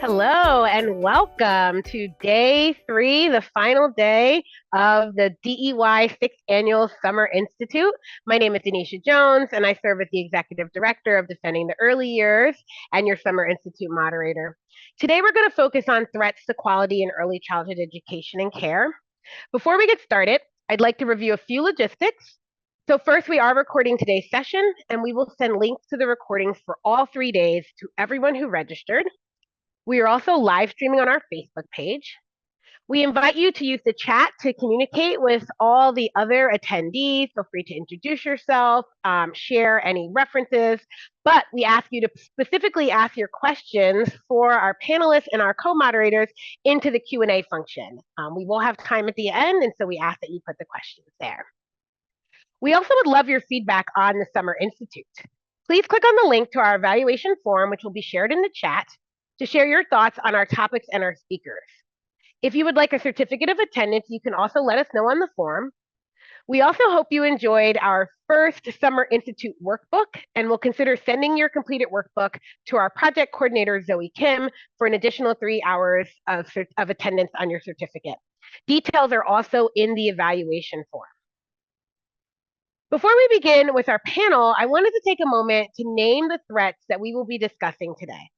Hello and welcome to day 3, the final day of the DEY 6th Annual Summer Institute. My name is Denisha Jones, and I serve as the Executive Director of Defending the Early Years and your Summer Institute moderator. Today, we're going to focus on threats to quality in early childhood education and care. Before we get started, I'd like to review a few logistics. So first, we are recording today's session, and we will send links to the recordings for all 3 days to everyone who registered. We are also live streaming on our Facebook page. We invite you to use the chat to communicate with all the other attendees. Feel free to introduce yourself, share any references, but we ask you to specifically ask your questions for our panelists and our co-moderators into the Q&A function. We will have time at the end, and so we ask that you put the questions there. We also would love your feedback on the Summer Institute. Please click on the link to our evaluation form, which will be shared in the chat, to share your thoughts on our topics and our speakers. If you would like a certificate of attendance, you can also let us know on the form. We also hope you enjoyed our first Summer Institute workbook and will consider sending your completed workbook to our project coordinator, Zoe Kim, for an additional 3 hours of attendance on your certificate. Details are also in the evaluation form. Before we begin with our panel, I wanted to take a moment to name the threats that we will be discussing today.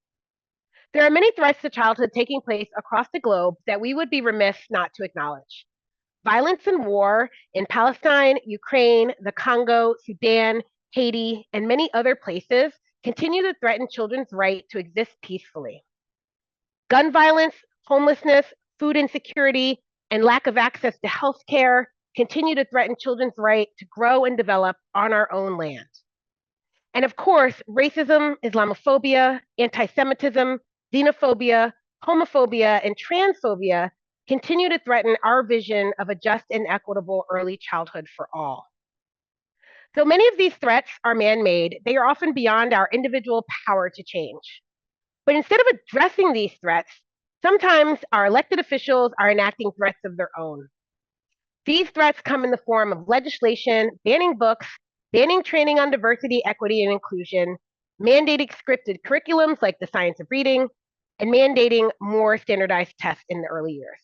There are many threats to childhood taking place across the globe that we would be remiss not to acknowledge. Violence and war in Palestine, Ukraine, the Congo, Sudan, Haiti, and many other places continue to threaten children's right to exist peacefully. Gun violence, homelessness, food insecurity, and lack of access to health care continue to threaten children's right to grow and develop on our own land. And of course, racism, Islamophobia, anti-Semitism, xenophobia, homophobia, and transphobia continue to threaten our vision of a just and equitable early childhood for all. Though many of these threats are man-made, they are often beyond our individual power to change. But instead of addressing these threats, sometimes our elected officials are enacting threats of their own. These threats come in the form of legislation, banning books, banning training on diversity, equity, and inclusion, mandating scripted curriculums like the science of reading, and mandating more standardized tests in the early years.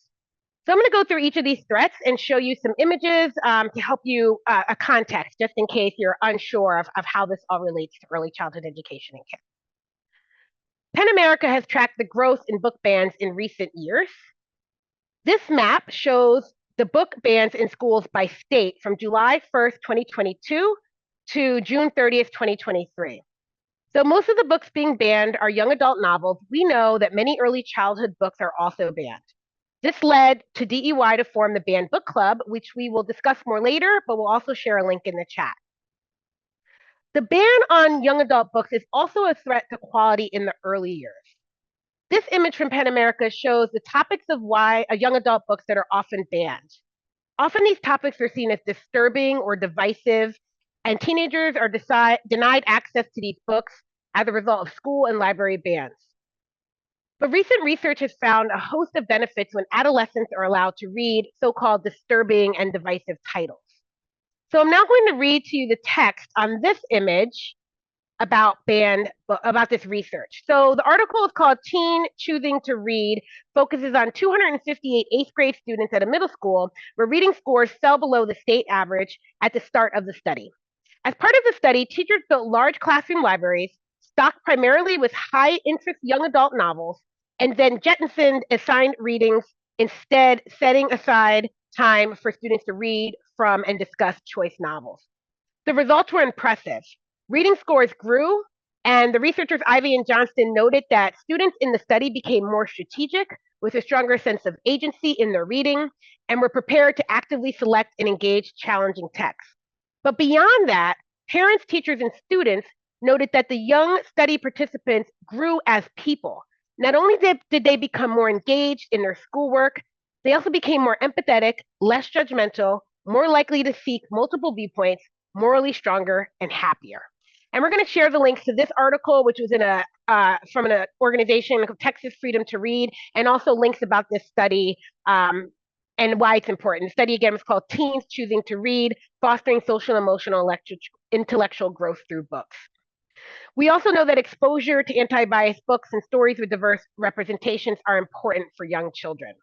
So I'm going to go through each of these threats and show you some images to help you a context, just in case you're unsure of how this all relates to early childhood education and care. PEN America has tracked the growth in book bans in recent years. This map shows the book bans in schools by state from July 1st, 2022 to June 30th, 2023. So most of the books being banned are young adult novels. We know that many early childhood books are also banned. This led to DEY to form the Banned Book Club, which we will discuss more later, but we'll also share a link in the chat. The ban on young adult books is also a threat to quality in the early years. This image from PEN America shows the topics of why young adult books that are often banned. Often these topics are seen as disturbing or divisive, and teenagers are denied access to these books as a result of school and library bans. But recent research has found a host of benefits when adolescents are allowed to read so-called disturbing and divisive titles. So I'm now going to read to you the text on this image about this research. So the article is called Teen Choosing to Read, focuses on 258 eighth grade students at a middle school where reading scores fell below the state average at the start of the study. As part of the study, teachers built large classroom libraries, stocked primarily with high-interest young adult novels, and then jettisoned assigned readings, instead setting aside time for students to read from and discuss choice novels. The results were impressive. Reading scores grew, and the researchers Ivy and Johnston noted that students in the study became more strategic, with a stronger sense of agency in their reading, and were prepared to actively select and engage challenging texts. But beyond that, parents, teachers, and students noted that the young study participants grew as people. Not only did they become more engaged in their schoolwork, they also became more empathetic, less judgmental, more likely to seek multiple viewpoints, morally stronger, and happier. And we're going to share the links to this article, which was from an organization called Texas Freedom to Read, and also links about this study and why it's important. The study, again, was called Teens Choosing to Read, Fostering Social and Emotional Intellectual Growth Through Books. We also know that exposure to anti-bias books and stories with diverse representations are important for young children.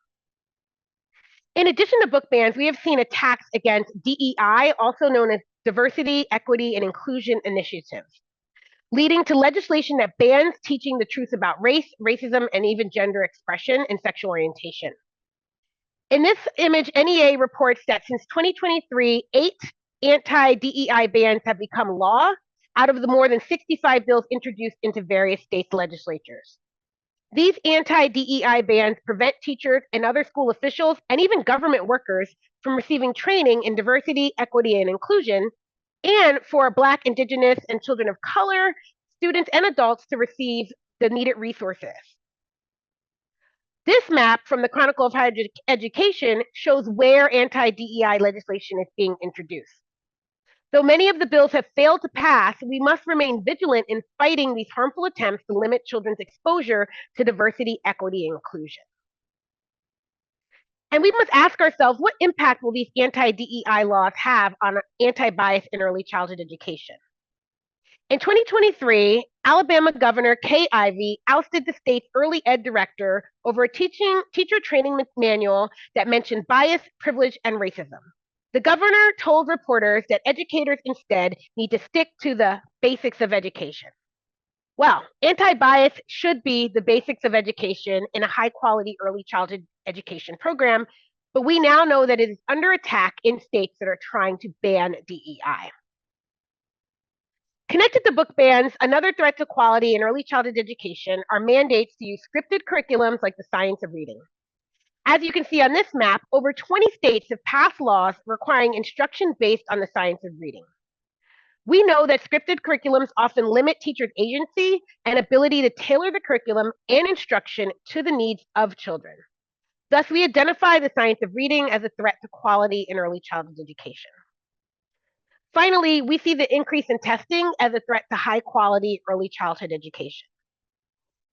In addition to book bans, we have seen attacks against DEI, also known as Diversity, Equity, and Inclusion Initiatives, leading to legislation that bans teaching the truth about race, racism, and even gender expression and sexual orientation. In this image, NEA reports that since 2023, 8 anti-DEI bans have become law out of the more than 65 bills introduced into various states' legislatures. These anti-DEI bans prevent teachers and other school officials and even government workers from receiving training in diversity, equity, and inclusion, and for Black, Indigenous, and children of color, students and adults to receive the needed resources. This map from the Chronicle of Higher Education shows where anti-DEI legislation is being introduced. Though many of the bills have failed to pass, we must remain vigilant in fighting these harmful attempts to limit children's exposure to diversity, equity, and inclusion. And we must ask ourselves, what impact will these anti-DEI laws have on anti-bias in early childhood education? In 2023, Alabama Governor Kay Ivey ousted the state's early ed director over a teacher training manual that mentioned bias, privilege, and racism. The governor told reporters that educators instead need to stick to the basics of education. Well, anti-bias should be the basics of education in a high-quality early childhood education program, but we now know that it is under attack in states that are trying to ban DEI. Connected to book bans, another threat to quality in early childhood education are mandates to use scripted curriculums like the science of reading. As you can see on this map, over 20 states have passed laws requiring instruction based on the science of reading. We know that scripted curriculums often limit teachers' agency and ability to tailor the curriculum and instruction to the needs of children. Thus, we identify the science of reading as a threat to quality in early childhood education. Finally, we see the increase in testing as a threat to high-quality early childhood education.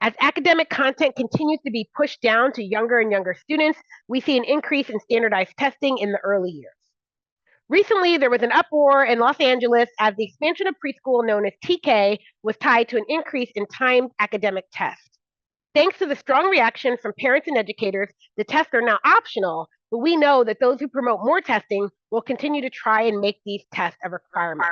As academic content continues to be pushed down to younger and younger students, we see an increase in standardized testing in the early years. Recently, there was an uproar in Los Angeles as the expansion of preschool known as TK was tied to an increase in timed academic tests. Thanks to the strong reaction from parents and educators, the tests are now optional, but we know that those who promote more testing will continue to try and make these tests a requirement.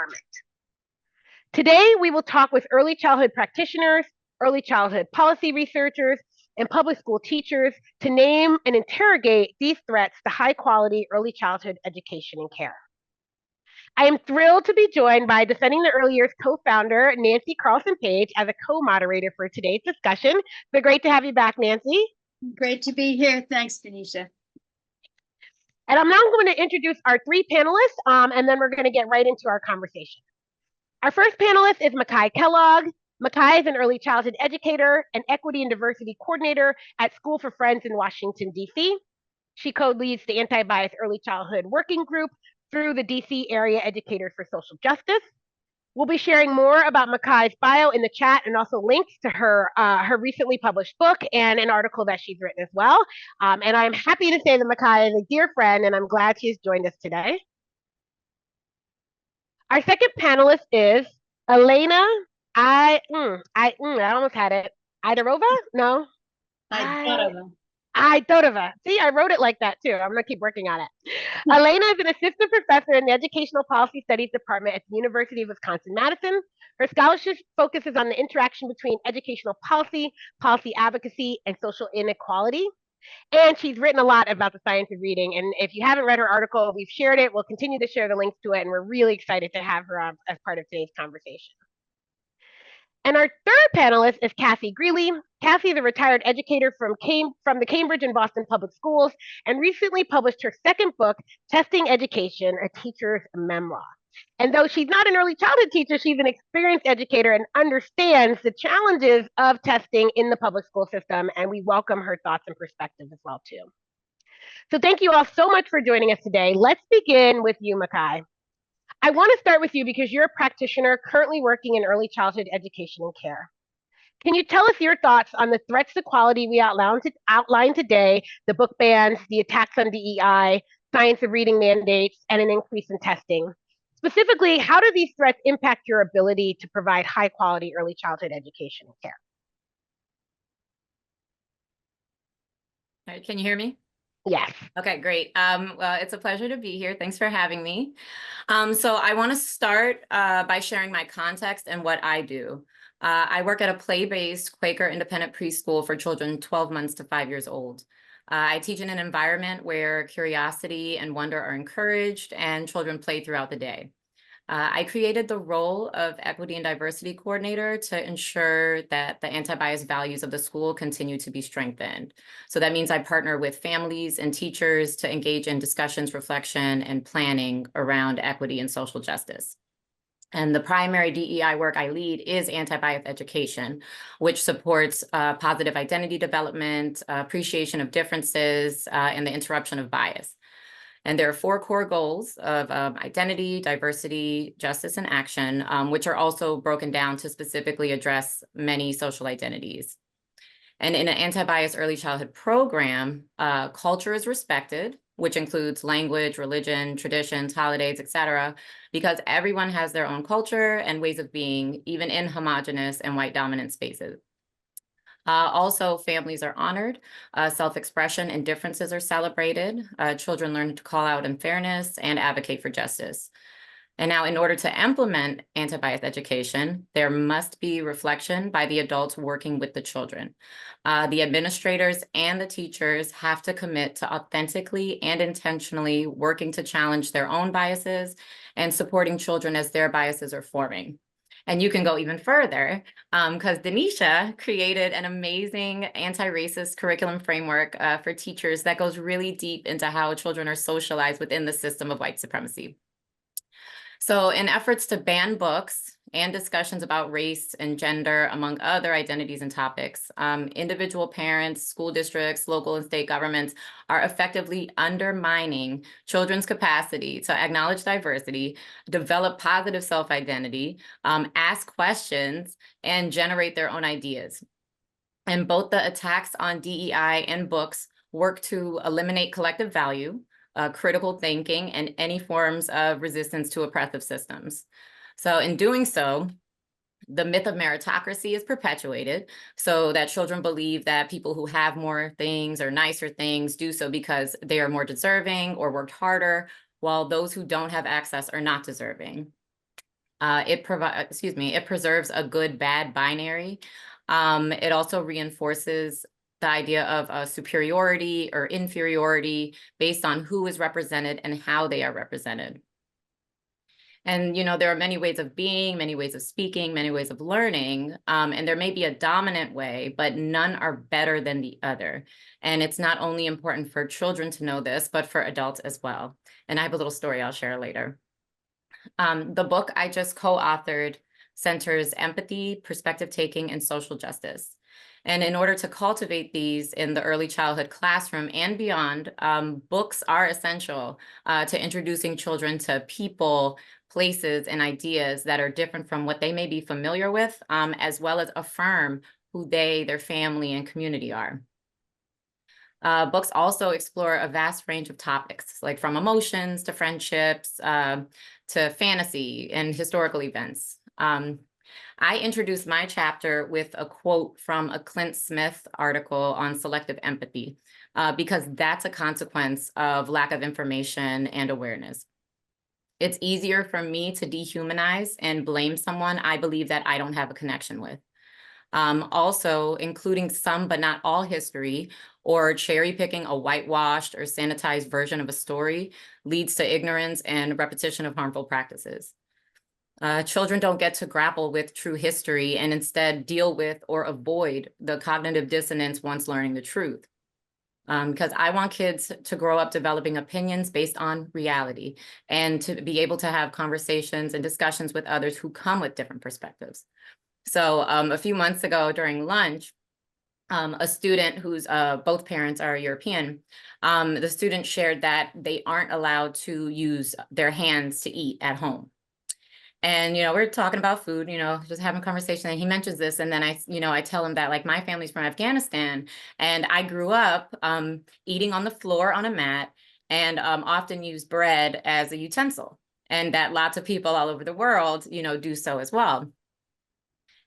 Today, we will talk with early childhood practitioners, early childhood policy researchers, and public school teachers to name and interrogate these threats to high-quality early childhood education and care. I am thrilled to be joined by Defending the Early Years co-founder, Nancy Carlson-Paige, as a co-moderator for today's discussion. So great to have you back, Nancy. Great to be here. Thanks, Denisha. And I'm now going to introduce our 3 panelists, and then we're going to get right into our conversation. Our first panelist is Makai Kellogg. Makai is an early childhood educator and equity and diversity coordinator at School for Friends in Washington, D.C. She co-leads the Anti-Bias Early Childhood Working Group through the DC Area Educators for Social Justice. We'll be sharing more about Makai's bio in the chat and also links to her recently published book and an article that she's written as well. And I'm happy to say that Makai is a dear friend, and I'm glad she's joined us today. Our second panelist is Elena. I almost had it. Aydarova? No. Aydarova. See, I wrote it like that too. I'm going to keep working on it. Elena is an assistant professor in the Educational Policy Studies Department at the University of Wisconsin-Madison. Her scholarship focuses on the interaction between educational policy, policy advocacy, and social inequality. And she's written a lot about the science of reading. And if you haven't read her article, we've shared it. We'll continue to share the links to it. And we're really excited to have her on as part of today's conversation. And our third panelist is Cassie Greeley. Cassie is a retired educator from the Cambridge and Boston Public Schools and recently published her second book, Testing Education, A Teacher's Memoir. And though she's not an early childhood teacher, she's an experienced educator and understands the challenges of testing in the public school system. And we welcome her thoughts and perspectives as well, too. So thank you all so much for joining us today. Let's begin with you, Makai. I want to start with you because you're a practitioner currently working in early childhood education and care. Can you tell us your thoughts on the threats to quality we outlined today, the book bans, the attacks on DEI, science of reading mandates, and an increase in testing? Specifically, how do these threats impact your ability to provide high quality early childhood education and care? All right, can you hear me? Yes. Okay, great. Well, it's a pleasure to be here. Thanks for having me. So I want to start by sharing my context and what I do. I work at a play-based Quaker independent preschool for children 12 months to 5 years old. I teach in an environment where curiosity and wonder are encouraged and children play throughout the day. I created the role of Equity and Diversity Coordinator to ensure that the anti-bias values of the school continue to be strengthened. So that means I partner with families and teachers to engage in discussions, reflection, and planning around equity and social justice. And the primary DEI work I lead is anti-bias education, which supports positive identity development, appreciation of differences, and the interruption of bias. And there are 4 core goals of identity, diversity, justice, and action, which are also broken down to specifically address many social identities. And in an anti-bias early childhood program, culture is respected, which includes language, religion, traditions, holidays, etc., because everyone has their own culture and ways of being, even in homogenous and white dominant spaces. Also, families are honored, self-expression and differences are celebrated, children learn to call out unfairness and advocate for justice. And now, in order to implement anti-bias education, there must be reflection by the adults working with the children. The administrators and the teachers have to commit to authentically and intentionally working to challenge their own biases and supporting children as their biases are forming. And you can go even further because Denisha created an amazing anti-racist curriculum framework for teachers that goes really deep into how children are socialized within the system of white supremacy. So in efforts to ban books and discussions about race and gender, among other identities and topics, individual parents, school districts, local and state governments are effectively undermining children's capacity to acknowledge diversity, develop positive self-identity, ask questions, and generate their own ideas. And both the attacks on DEI and books work to eliminate collective value, critical thinking, and any forms of resistance to oppressive systems. So in doing so, the myth of meritocracy is perpetuated so that children believe that people who have more things or nicer things do so because they are more deserving or worked harder, while those who don't have access are not deserving. It preserves a good-bad binary. It also reinforces the idea of superiority or inferiority based on who is represented and how they are represented. And, you know, there are many ways of being, many ways of speaking, many ways of learning, and there may be a dominant way, but none are better than the other. And it's not only important for children to know this, but for adults as well. And I have a little story I'll share later. The book I just co-authored centers empathy, perspective taking, and social justice. And in order to cultivate these in the early childhood classroom and beyond, books are essential to introducing children to people, places, and ideas that are different from what they may be familiar with, as well as affirm who they, their family, and community are. Books also explore a vast range of topics, like from emotions to friendships to fantasy and historical events. I introduced my chapter with a quote from a Clint Smith article on selective empathy, because that's a consequence of lack of information and awareness. It's easier for me to dehumanize and blame someone I believe that I don't have a connection with. Also, including some but not all history or cherry picking a whitewashed or sanitized version of a story leads to ignorance and repetition of harmful practices. Children don't get to grapple with true history and instead deal with or avoid the cognitive dissonance once learning the truth. Because I want kids to grow up developing opinions based on reality and to be able to have conversations and discussions with others who come with different perspectives. So a few months ago during lunch, a student whose both parents are European, the student shared that they aren't allowed to use their hands to eat at home. And, you know, we're talking about food, you know, just having a conversation, and he mentions this. And then I tell him that, like, my family's from Afghanistan and I grew up eating on the floor on a mat and often use bread as a utensil. and that lots of people all over the world, do so as well.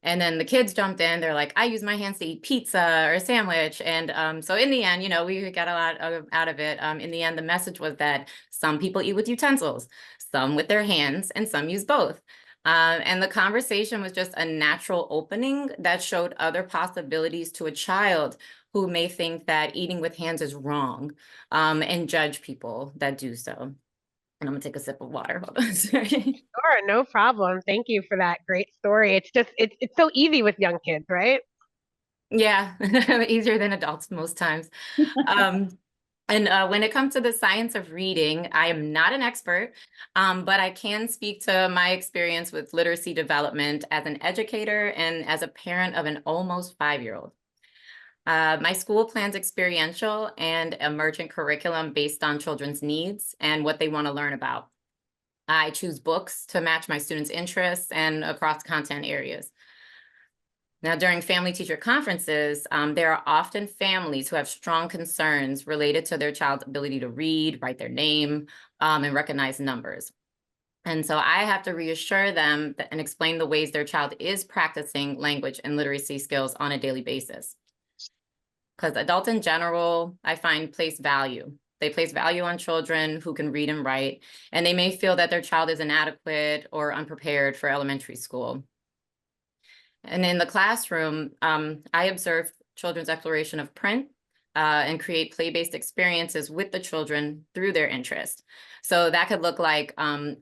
And then the kids jumped in. They're like, I use my hands to eat pizza or a sandwich. And so in the end, we got a lot out of it. In the end, the message was that some people eat with utensils, some with their hands, and some use both. And the conversation was just a natural opening that showed other possibilities to a child who may think that eating with hands is wrong, and judge people that do so. And I'm gonna take a sip of water. Hold on. Sorry. Sure, no problem. Thank you for that great story. It's so easy with young kids, right? Yeah, easier than adults most times. And when it comes to the science of reading, I am not an expert, but I can speak to my experience with literacy development as an educator and as a parent of an almost 5-year-old. My school plans experiential and emergent curriculum based on children's needs and what they want to learn about. I choose books to match my students' interests and across content areas. Now, during family teacher conferences, there are often families who have strong concerns related to their child's ability to read, write their name, and recognize numbers. And so I have to reassure them and explain the ways their child is practicing language and literacy skills on a daily basis. Because adults in general, I find, place value. They place value on children who can read and write, and they may feel that their child is inadequate or unprepared for elementary school. And in the classroom, I observe children's exploration of print and create play-based experiences with the children through their interest. So that could look like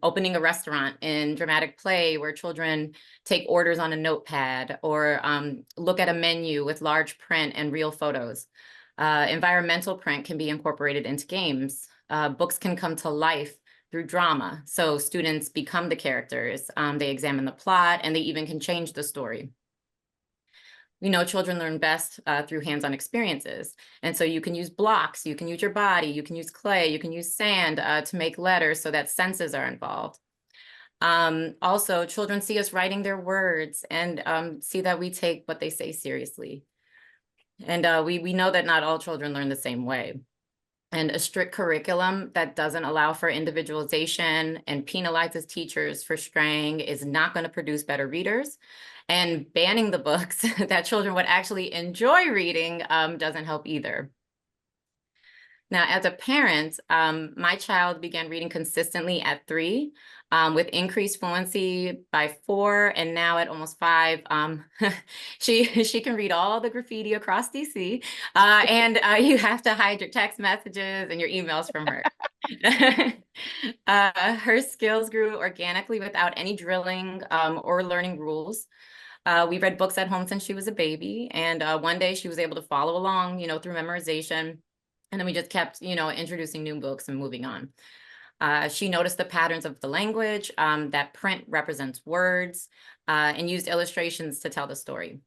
opening a restaurant in dramatic play where children take orders on a notepad, or look at a menu with large print and real photos. Environmental print can be incorporated into games. Books can come to life through drama. So students become the characters, they examine the plot, and they even can change the story. Children learn best through hands-on experiences. And so you can use blocks, you can use your body, you can use clay, you can use sand to make letters so that senses are involved. Also, children see us writing their words and see that we take what they say seriously. And we know that not all children learn the same way. And a strict curriculum that doesn't allow for individualization and penalizes teachers for straying is not going to produce better readers. And banning the books that children would actually enjoy reading doesn't help either. Now, as a parent, my child began reading consistently at 3, with increased fluency by 4, and now at almost 5. She can read all the graffiti across DC, and you have to hide your text messages and your emails from her. Her skills grew organically without any drilling or learning rules. We read books at home since she was a baby, and one day she was able to follow along, through memorization. And then we just kept, introducing new books and moving on. She noticed the patterns of the language, that print represents words, and used illustrations to tell the story.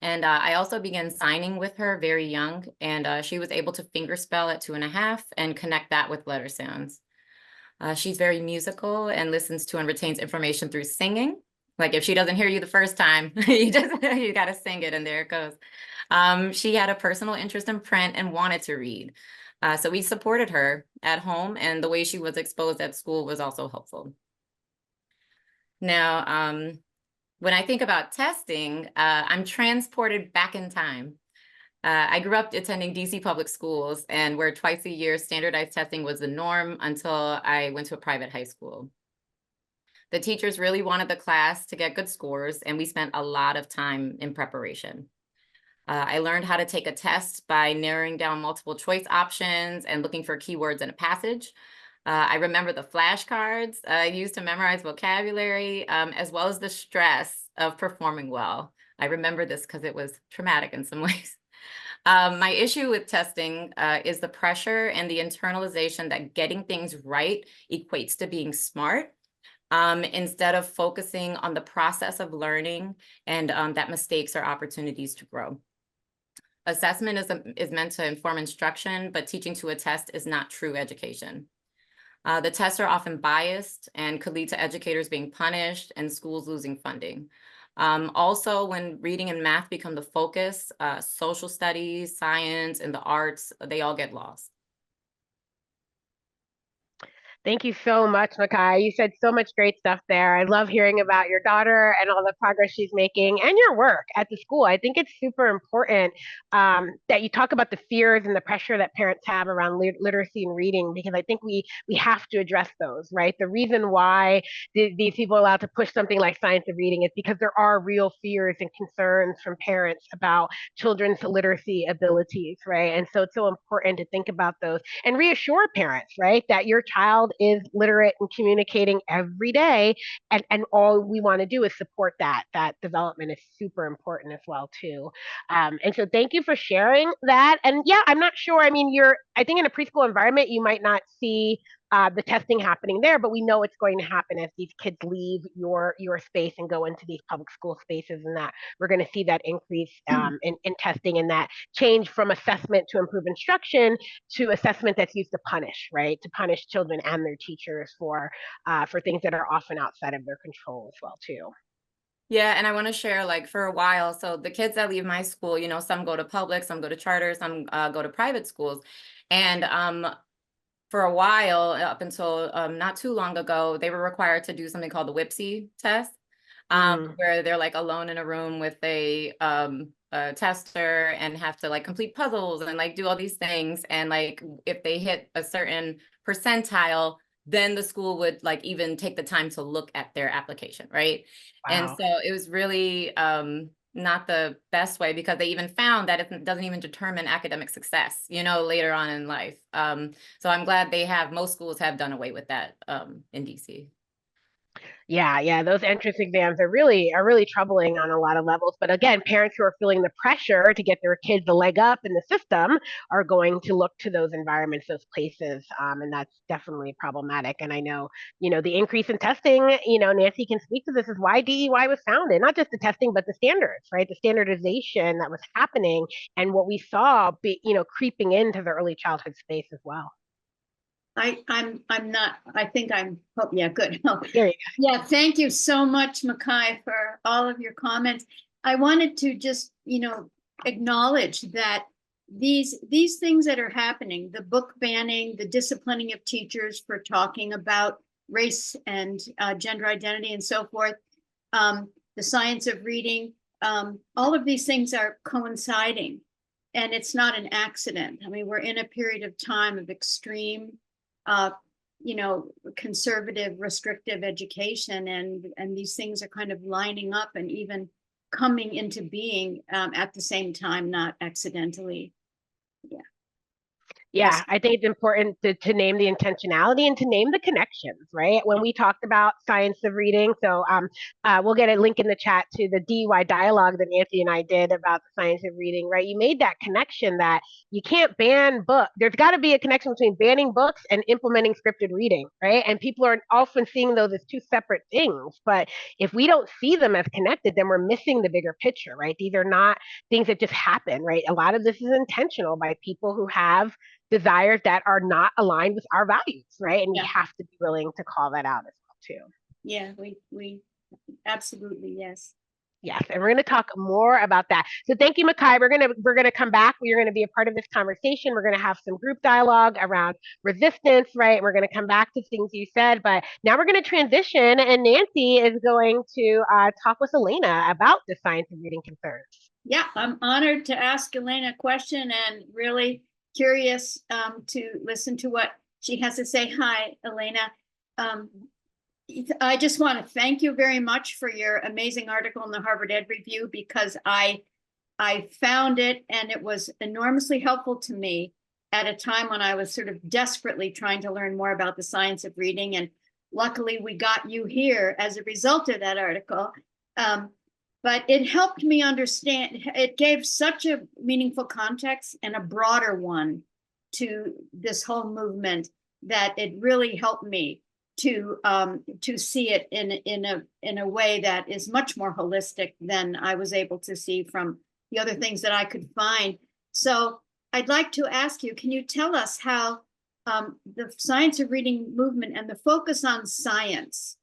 And I also began signing with her very young, and she was able to fingerspell at 2.5 and connect that with letter sounds. She's very musical and listens to and retains information through singing. Like if she doesn't hear you the first time, you got to sing it, and there it goes. She had a personal interest in print and wanted to read. So we supported her at home, and the way she was exposed at school was also helpful. Now, when I think about testing, I'm transported back in time. I grew up attending DC public schools, and where twice a year standardized testing was the norm until I went to a private high school. The teachers really wanted the class to get good scores, and we spent a lot of time in preparation. I learned how to take a test by narrowing down multiple choice options and looking for keywords in a passage. I remember the flashcards used to memorize vocabulary, as well as the stress of performing well. I remember this because it was traumatic in some ways. My issue with testing is the pressure and the internalization that getting things right equates to being smart, instead of focusing on the process of learning and that mistakes are opportunities to grow. Assessment is meant to inform instruction, but teaching to a test is not true education. The tests are often biased and could lead to educators being punished and schools losing funding. Also, when reading and math become the focus, social studies, science, and the arts, they all get lost. Thank you so much, Makai. You said so much great stuff there. I love hearing about your daughter and all the progress she's making and your work at the school. I think it's super important that you talk about the fears and the pressure that parents have around literacy and reading, because I think we have to address those, right? The reason why these people are allowed to push something like science of reading is because there are real fears and concerns from parents about children's literacy abilities, right? And so it's so important to think about those and reassure parents, right, that your child is literate and communicating every day, and all we want to do is support that development is super important as well too. And so thank you for sharing that. And yeah, I'm not sure, I mean, I think in a preschool environment you might not see the testing happening there, but we know it's going to happen as these kids leave your space and go into these public school spaces, and that we're going to see that increase in testing, and that change from assessment to improve instruction to assessment that's used to punish, right? To punish children and their teachers for things that are often outside of their control as well too. Yeah, and I want to share, like, for a while, so the kids that leave my school, you know, some go to public, some go to charter, some go to private schools. And for a while, up until not too long ago, they were required to do something called the WIPSI test, where they're like alone in a room with a tester and have to like complete puzzles and like do all these things. And like if they hit a certain percentile, then the school would like even take the time to look at their application, right? And Wow. so it was really not the best way, because they even found that it doesn't even determine academic success, you know, later on in life. So I'm glad most schools have done away with that in DC. Yeah, those entrance exams are really troubling on a lot of levels. But again, parents who are feeling the pressure to get their kids a leg up in the system are going to look to those environments, those places, and that's definitely problematic. And I know, the increase in testing, Nancy can speak to this, is why DEY was founded. Not just the testing, but the standards, right? The standardization that was happening and what we saw creeping into the early childhood space as well. I'm not, I think I'm, oh, yeah, good. Oh, There you go. yeah, thank you so much, Makai, for all of your comments. I wanted to just, acknowledge that these things that are happening, the book banning, the disciplining of teachers for talking about race and gender identity and so forth, the science of reading, all of these things are coinciding, and it's not an accident. I mean, we're in a period of time of extreme conservative, restrictive education, and these things are kind of lining up and even coming into being at the same time, not accidentally. Yeah. Yeah, Yes. I think it's important to name the intentionality and to name the connections, right? When we talked about science of reading, so we'll get a link in the chat to the DEY dialogue that Nancy and I did about the science of reading, right? You made that connection that you can't ban books. There's got to be a connection between banning books and implementing scripted reading, right? And people are often seeing those as two separate things. But if we don't see them as connected, then we're missing the bigger picture, right? These are not things that just happen, right? A lot of this is intentional by people who have desires that are not aligned with our values, right? And we have to be willing to call that out as well too. Yeah, we absolutely, yes. Yes, and we're going to talk more about that. So thank you, Makai. We're gonna come back. You're going to be a part of this conversation. We're going to have some group dialogue around resistance, right? We're going to come back to things you said, but now we're going to transition, and Nancy is going to talk with Elena about the science of reading concerns. Yeah, I'm honored to ask Elena a question and really curious to listen to what she has to say. Hi, Elena. I just want to thank you very much for your amazing article in the Harvard Ed Review, because I found it and it was enormously helpful to me at a time when I was sort of desperately trying to learn more about the science of reading. And luckily we got you here as a result of that article. But it helped me understand, it gave such a meaningful context and a broader one to this whole movement that it really helped me to see it in a way that is much more holistic than I was able to see from the other things that I could find. So I'd like to ask you, can you tell us how the science of reading movement and the focus on science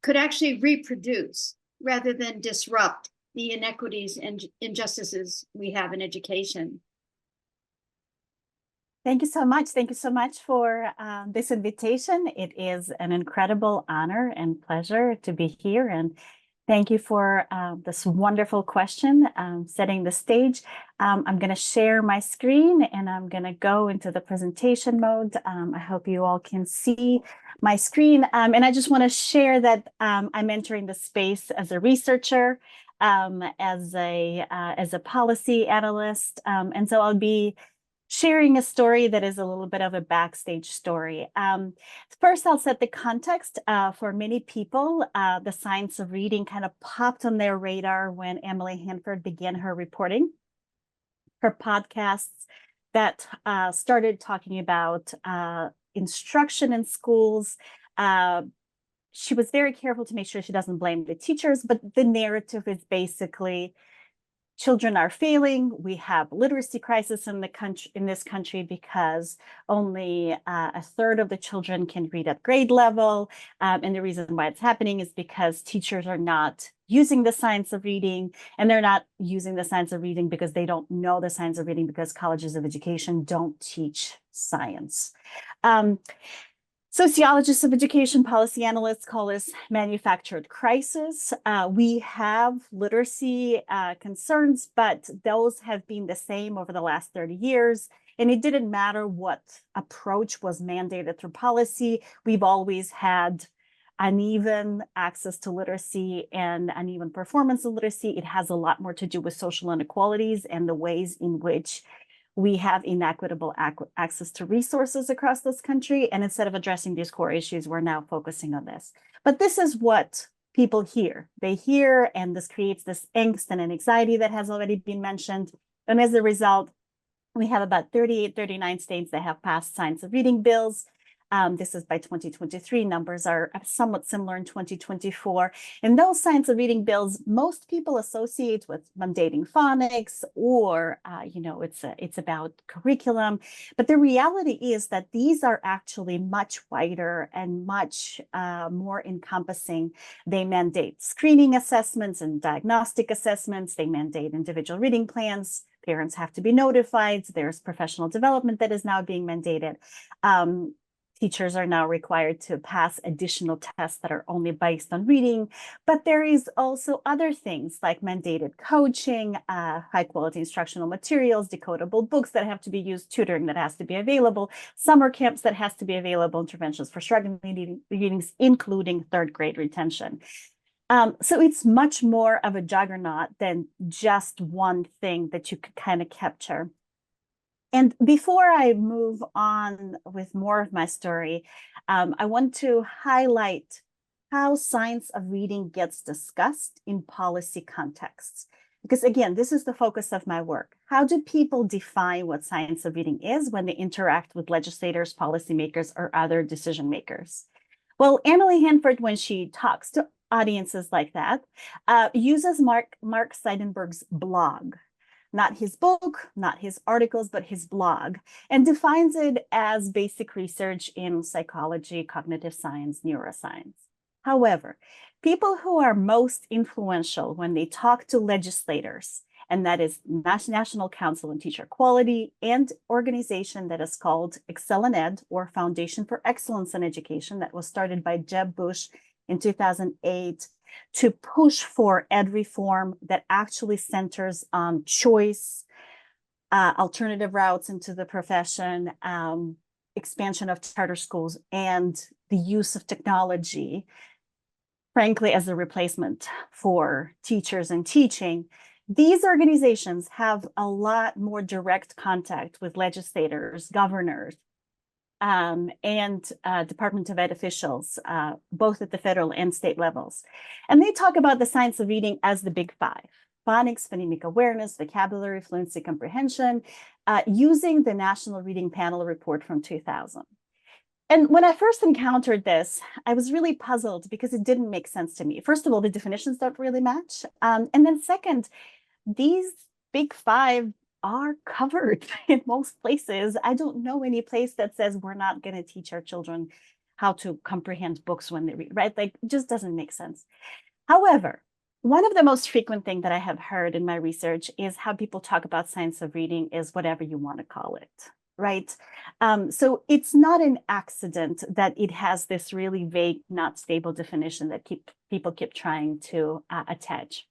could actually reproduce rather than disrupt the inequities and injustices we have in education? Thank you so much. Thank you so much for this invitation. It is an incredible honor and pleasure to be here. And thank you for this wonderful question, setting the stage. I'm going to share my screen and I'm going to go into the presentation mode. I hope you all can see my screen. And I just want to share that I'm entering the space as a researcher, as a policy analyst. And so I'll be sharing a story that is a little bit of a backstage story. First, I'll set the context. For many people, the science of reading kind of popped on their radar when Emily Hanford began her reporting, her podcasts that started talking about instruction in schools. She was very careful to make sure she doesn't blame the teachers, but the narrative is basically children are failing. We have literacy crisis in this country because only a third of the children can read at grade level. And the reason why it's happening is because teachers are not using the science of reading, and they're not using the science of reading because they don't know the science of reading, because colleges of education don't teach science. Sociologists of education, policy analysts call this manufactured crisis. We have literacy concerns, but those have been the same over the last 30 years. And it didn't matter what approach was mandated through policy. We've always had uneven access to literacy and uneven performance of literacy. It has a lot more to do with social inequalities and the ways in which we have inequitable access to resources across this country. And instead of addressing these core issues, we're now focusing on this. But this is what people hear. They hear, and this creates this angst and an anxiety that has already been mentioned. And as a result, we have about 38, 39 states that have passed science of reading bills. This is by 2023. Numbers are somewhat similar in 2024. And those science of reading bills, most people associate with mandating phonics, or it's about curriculum. But the reality is that these are actually much wider and much more encompassing. They mandate screening assessments and diagnostic assessments. They mandate individual reading plans. Parents have to be notified. There's professional development that is now being mandated. Teachers are now required to pass additional tests that are only based on reading, but there is also other things like mandated coaching, high quality instructional materials, decodable books that have to be used, tutoring that has to be available, summer camps that has to be available, interventions for struggling readings, including third grade retention. So it's much more of a juggernaut than just one thing that you could kind of capture. And before I move on with more of my story, I want to highlight how science of reading gets discussed in policy contexts. Because again, this is the focus of my work. How do people define what science of reading is when they interact with legislators, policymakers, or other decision makers? Well, Emily Hanford, when she talks to audiences like that, uses Mark Seidenberg's blog. Not his book, not his articles, but his blog, and defines it as basic research in psychology, cognitive science, neuroscience. However, people who are most influential when they talk to legislators, and that is National Council on Teacher Quality and organization that is called Excel in Ed, or Foundation for Excellence in Education, that was started by Jeb Bush in 2008, to push for ed reform that actually centers on choice, alternative routes into the profession, expansion of charter schools, and the use of technology, frankly, as a replacement for teachers and teaching. These organizations have a lot more direct contact with legislators, governors, and Department of Ed officials, both at the federal and state levels. And they talk about the science of reading as the big five: phonics, phonemic awareness, vocabulary, fluency, comprehension, using the National Reading Panel report from 2000. And when I first encountered this, I was really puzzled because it didn't make sense to me. First of all, the definitions don't really match. And then second, these big five are covered in most places. I don't know any place that says we're not going to teach our children how to comprehend books when they read, right? Like, it just doesn't make sense. However, one of the most frequent things that I have heard in my research is how people talk about science of reading is whatever you want to call it. right? So it's not an accident that it has this really vague, not stable definition that people keep trying to attach.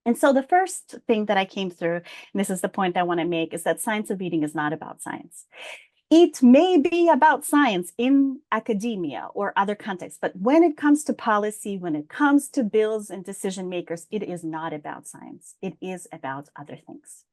And so the first thing that I came through, and this is the point I want to make, is that science of eating is not about science. It may be about science in academia or other contexts, but when it comes to policy, when it comes to bills and decision makers, it is not about science. It is about other things.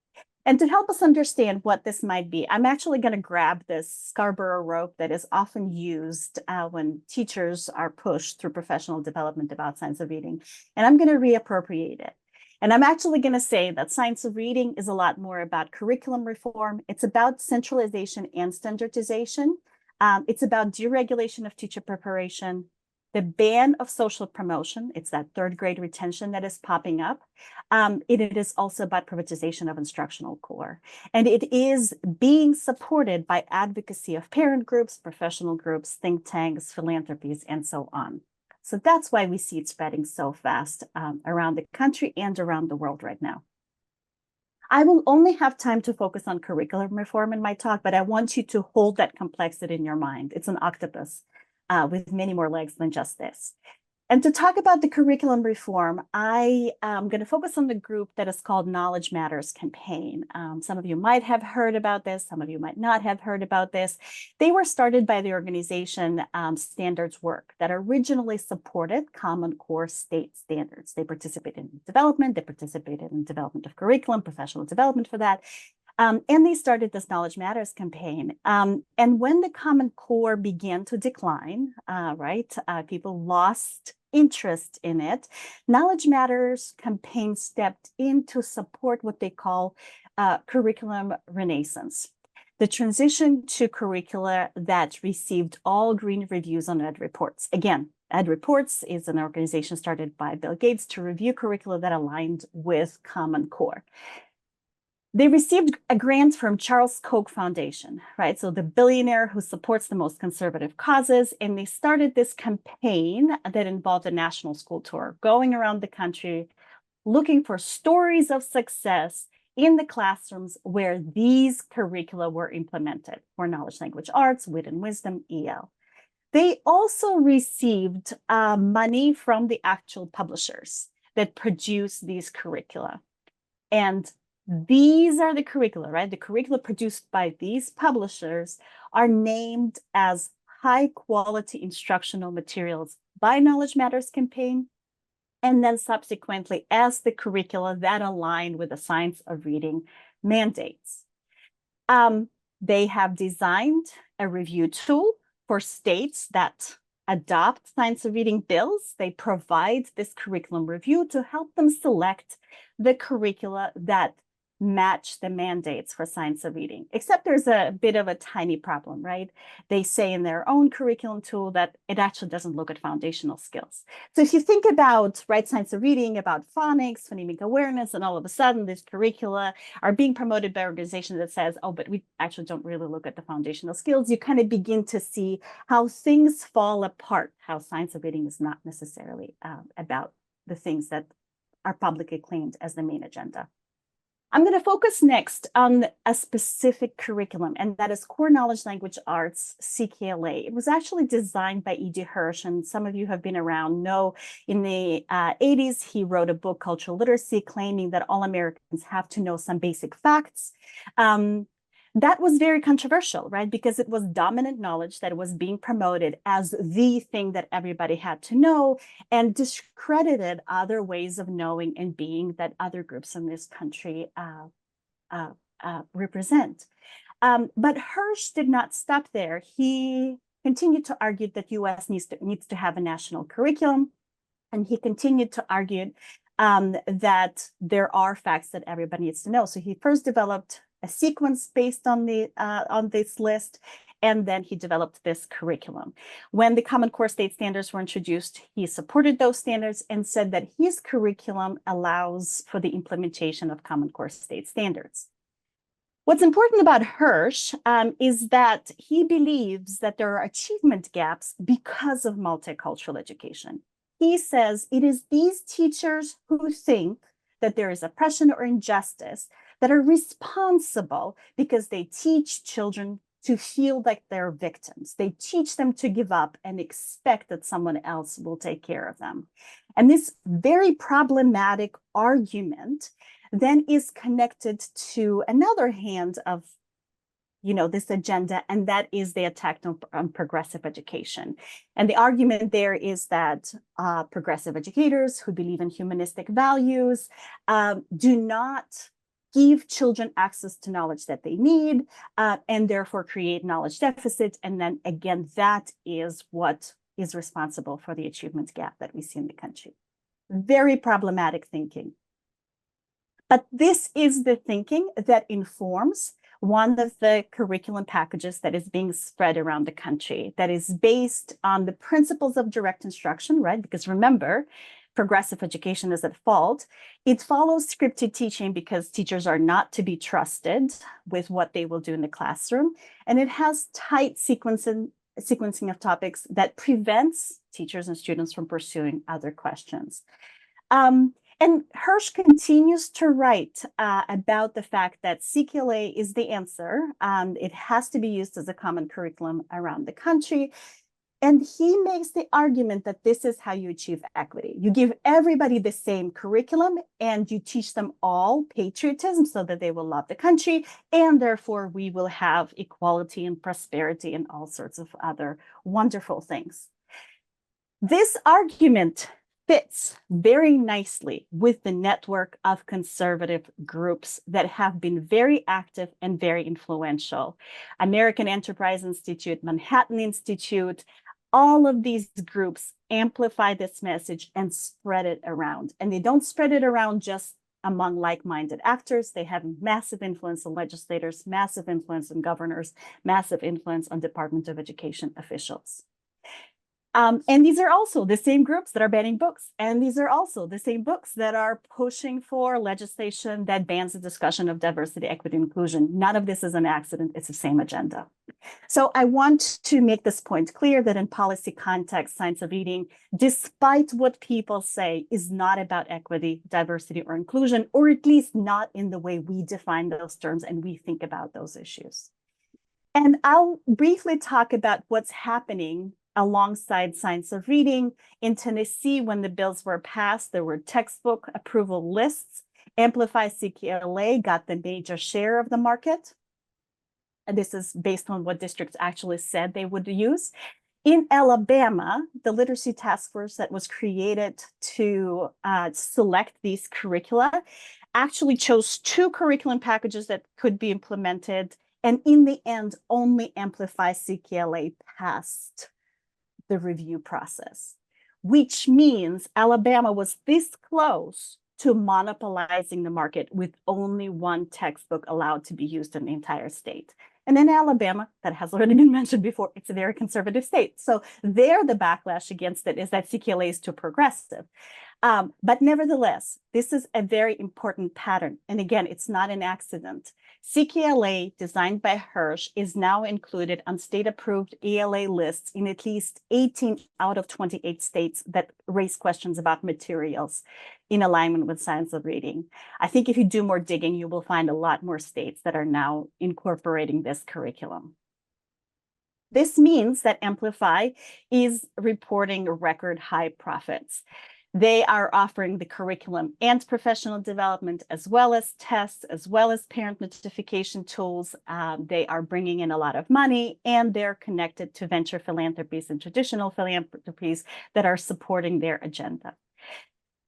And to help us understand what this might be, I'm actually going to grab this Scarborough rope that is often used when teachers are pushed through professional development about science of eating, and I'm going to reappropriate it. And I'm actually going to say that science of reading is a lot more about curriculum reform. It's about centralization and standardization. It's about deregulation of teacher preparation, the ban of social promotion. It's that third grade retention that is popping up. It is also about privatization of instructional core. And it is being supported by advocacy of parent groups, professional groups, think tanks, philanthropies, and so on. So that's why we see it spreading so fast around the country and around the world right now. I will only have time to focus on curriculum reform in my talk, but I want you to hold that complexity in your mind. It's an octopus with many more legs than just this. And to talk about the curriculum reform, I am going to focus on the group that is called Knowledge Matters Campaign. Some of you might have heard about this. Some of you might not have heard about this. They were started by the organization Standards Work that originally supported Common Core state standards. They participated in development. They participated in development of curriculum, professional development for that. And they started this Knowledge Matters campaign. And when the Common Core began to decline, people lost interest in it, Knowledge Matters campaign stepped in to support what they call curriculum renaissance. The transition to curricula that received all green reviews on Ed Reports. Again, Ed Reports is an organization started by Bill Gates to review curricula that aligned with Common Core. They received a grant from Charles Koch Foundation, right? So the billionaire who supports the most conservative causes. And they started this campaign that involved a national school tour, going around the country, looking for stories of success in the classrooms where these curricula were implemented for knowledge, language, arts, wit and wisdom, EL. They also received money from the actual publishers that produce these curricula. And these are the curricula, right? The curricula produced by these publishers are named as high quality instructional materials by Knowledge Matters campaign, and then subsequently as the curricula that align with the science of reading mandates. They have designed a review tool for states that adopt science of reading bills. They provide this curriculum review to help them select the curricula that match the mandates for science of reading, except there's a bit of a tiny problem, right? They say in their own curriculum tool that it actually doesn't look at foundational skills. So if you think about, right, science of reading, about phonics, phonemic awareness, and all of a sudden these curricula are being promoted by organizations that says, oh, but we actually don't really look at the foundational skills, you kind of begin to see how things fall apart, how science of reading is not necessarily about the things that are publicly claimed as the main agenda. I'm going to focus next on a specific curriculum, and that is Core Knowledge Language Arts, CKLA. It was actually designed by E.D. Hirsch, and some of you have been around know in the 80s, he wrote a book, Cultural Literacy, claiming that all Americans have to know some basic facts. That was very controversial, right? Because it was dominant knowledge that was being promoted as the thing that everybody had to know and discredited other ways of knowing and being that other groups in this country represent. But Hirsch did not stop there. He continued to argue that U.S. needs to have a national curriculum, and he continued to argue that there are facts that everybody needs to know. So he first developed a sequence based on this list, and then he developed this curriculum. When the Common Core state standards were introduced, he supported those standards and said that his curriculum allows for the implementation of Common Core state standards. What's important about Hirsch is that he believes that there are achievement gaps because of multicultural education. He says it is these teachers who think that there is oppression or injustice that are responsible because they teach children to feel like they're victims. They teach them to give up and expect that someone else will take care of them. And this very problematic argument then is connected to another hand of this agenda, and that is the attack on progressive education. And the argument there is that progressive educators who believe in humanistic values do not give children access to knowledge that they need, and therefore create knowledge deficit. And then again, that is what is responsible for the achievement gap that we see in the country. Very problematic thinking. But this is the thinking that informs one of the curriculum packages that is being spread around the country, that is based on the principles of direct instruction, right? Because remember, progressive education is at fault. It follows scripted teaching because teachers are not to be trusted with what they will do in the classroom. And it has tight sequencing of topics that prevents teachers and students from pursuing other questions. And Hirsch continues to write about the fact that CQLA is the answer. It has to be used as a common curriculum around the country. And he makes the argument that this is how you achieve equity. You give everybody the same curriculum and you teach them all patriotism so that they will love the country. And therefore, we will have equality and prosperity and all sorts of other wonderful things. This argument fits very nicely with the network of conservative groups that have been very active and very influential. American Enterprise Institute, Manhattan Institute, all of these groups amplify this message and spread it around. And they don't spread it around just among like-minded actors. They have massive influence on legislators, massive influence on governors, massive influence on Department of Education officials. And these are also the same groups that are banning books. And these are also the same books that are pushing for legislation that bans the discussion of diversity, equity, and inclusion. None of this is an accident. It's the same agenda. So I want to make this point clear that in policy context, science of reading, despite what people say, is not about equity, diversity, or inclusion, or at least not in the way we define those terms and we think about those issues. And I'll briefly talk about what's happening alongside science of reading. In Tennessee, when the bills were passed, there were textbook approval lists. Amplify CQLA got the major share of the market. And this is based on what districts actually said they would use. In Alabama, the literacy task force that was created to select these curricula actually chose 2 curriculum packages that could be implemented. And in the end, only Amplify CQLA passed the review process, which means Alabama was this close to monopolizing the market with only 1 textbook allowed to be used in the entire state. And in Alabama, that has already been mentioned before, it's a very conservative state. So there, the backlash against it is that CQLA is too progressive. But nevertheless, this is a very important pattern. And again, it's not an accident. CQLA, designed by Hirsch, is now included on state-approved ELA lists in at least 18 out of 28 states that raise questions about materials in alignment with science of reading. I think if you do more digging, you will find a lot more states that are now incorporating this curriculum. This means that Amplify is reporting record high profits. They are offering the curriculum and professional development, as well as tests, as well as parent notification tools. They are bringing in a lot of money, and they're connected to venture philanthropies and traditional philanthropies that are supporting their agenda.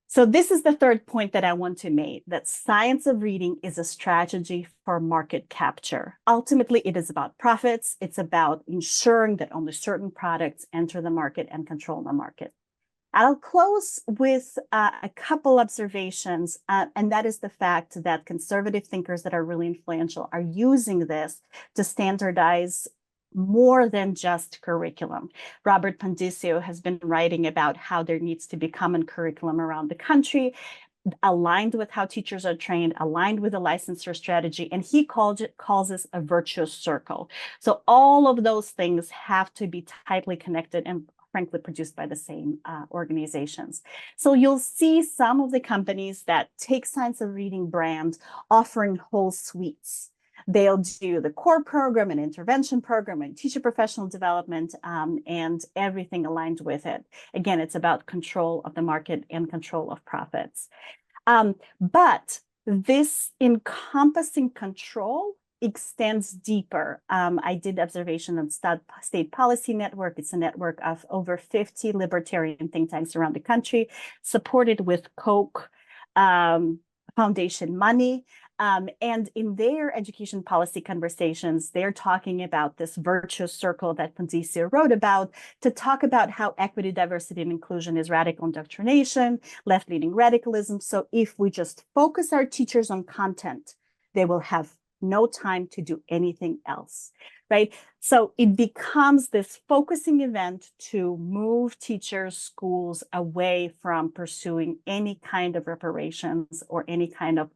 So this is the third point that I want to make, that science of reading is a strategy for market capture. Ultimately, it is about profits. It's about ensuring that only certain products enter the market and control the market. I'll close with a couple observations, and that is the fact that conservative thinkers that are really influential are using this to standardize more than just curriculum. Robert Pandisio has been writing about how there needs to be common curriculum around the country, aligned with how teachers are trained, aligned with the licensure strategy, and he calls this a virtuous circle. So all of those things have to be tightly connected and frankly produced by the same organizations. So you'll see some of the companies that take science of reading brand offering whole suites. They'll do the core program and intervention program and teacher professional development and everything aligned with it. Again, it's about control of the market and control of profits. But this encompassing control extends deeper. I did observation on State Policy Network. It's a network of over 50 libertarian think tanks around the country, supported with Koch Foundation money. And in their education policy conversations, they're talking about this virtuous circle that Denisha wrote about, to talk about how equity, diversity, and inclusion is radical indoctrination, left-leaning radicalism. So if we just focus our teachers on content, they will have no time to do anything else, right? So it becomes this focusing event to move teachers, schools away from pursuing any kind of reparations or any kind of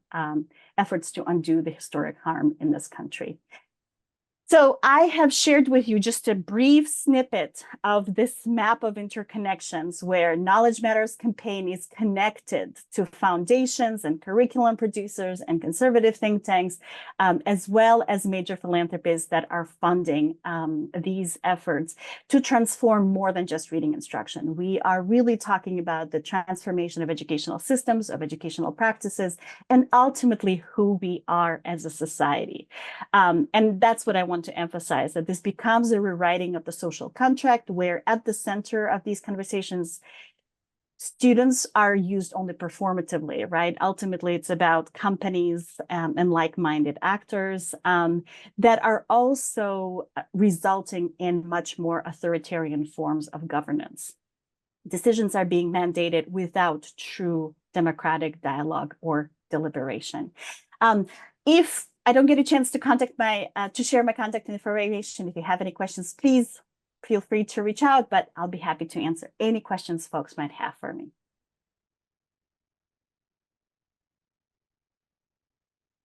efforts to undo the historic harm in this country. So I have shared with you just a brief snippet of this map of interconnections where Knowledge Matters campaign is connected to foundations and curriculum producers and conservative think tanks, as well as major philanthropists that are funding these efforts to transform more than just reading instruction. We are really talking about the transformation of educational systems, of educational practices, and ultimately who we are as a society. And that's what I want to emphasize, that this becomes a rewriting of the social contract, where at the center of these conversations, students are used only performatively, right? Ultimately, it's about companies and like-minded actors that are also resulting in much more authoritarian forms of governance. Decisions are being mandated without true democratic dialogue or deliberation. If I don't get a chance to to share my contact information, if you have any questions, please feel free to reach out, but I'll be happy to answer any questions folks might have for me.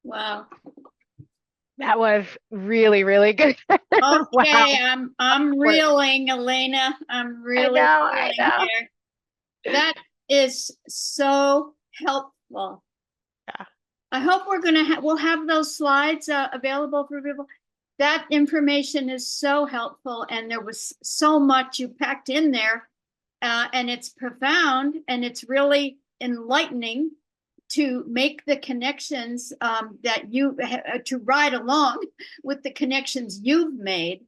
Wow. That was really, really good. Okay, Wow. I'm reeling, Elena. I'm really I reeling know. here. That is so helpful. Yeah. I hope we'll have those slides available for people. That information is so helpful, and there was so much you packed in there, and it's profound, and it's really enlightening to make the connections that you to ride along with the connections you've made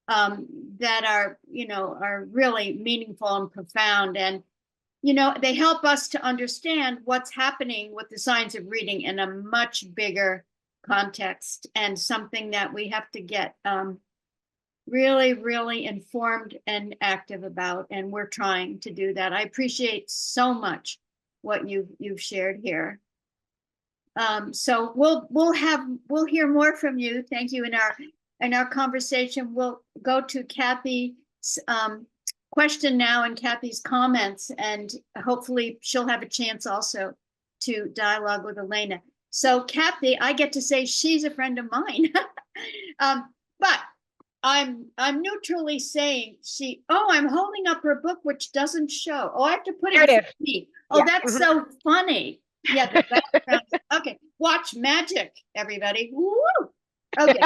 that are really meaningful and profound. And they help us to understand what's happening with the science of reading in a much bigger context, and something that we have to get really, really informed and active about. And we're trying to do that. I appreciate so much what you've shared here. So we'll hear more from you. Thank you. In our conversation, we'll go to Kathy's question now and Kathy's comments, and hopefully she'll have a chance also to dialogue with Elena. So Kathy, I get to say she's a friend of mine, but I'm neutrally saying I'm holding up her book, which doesn't show. Oh, I have to put it to me. Oh, yeah. That's so funny. Yeah, the background. Okay, watch magic, everybody. Woo! Okay.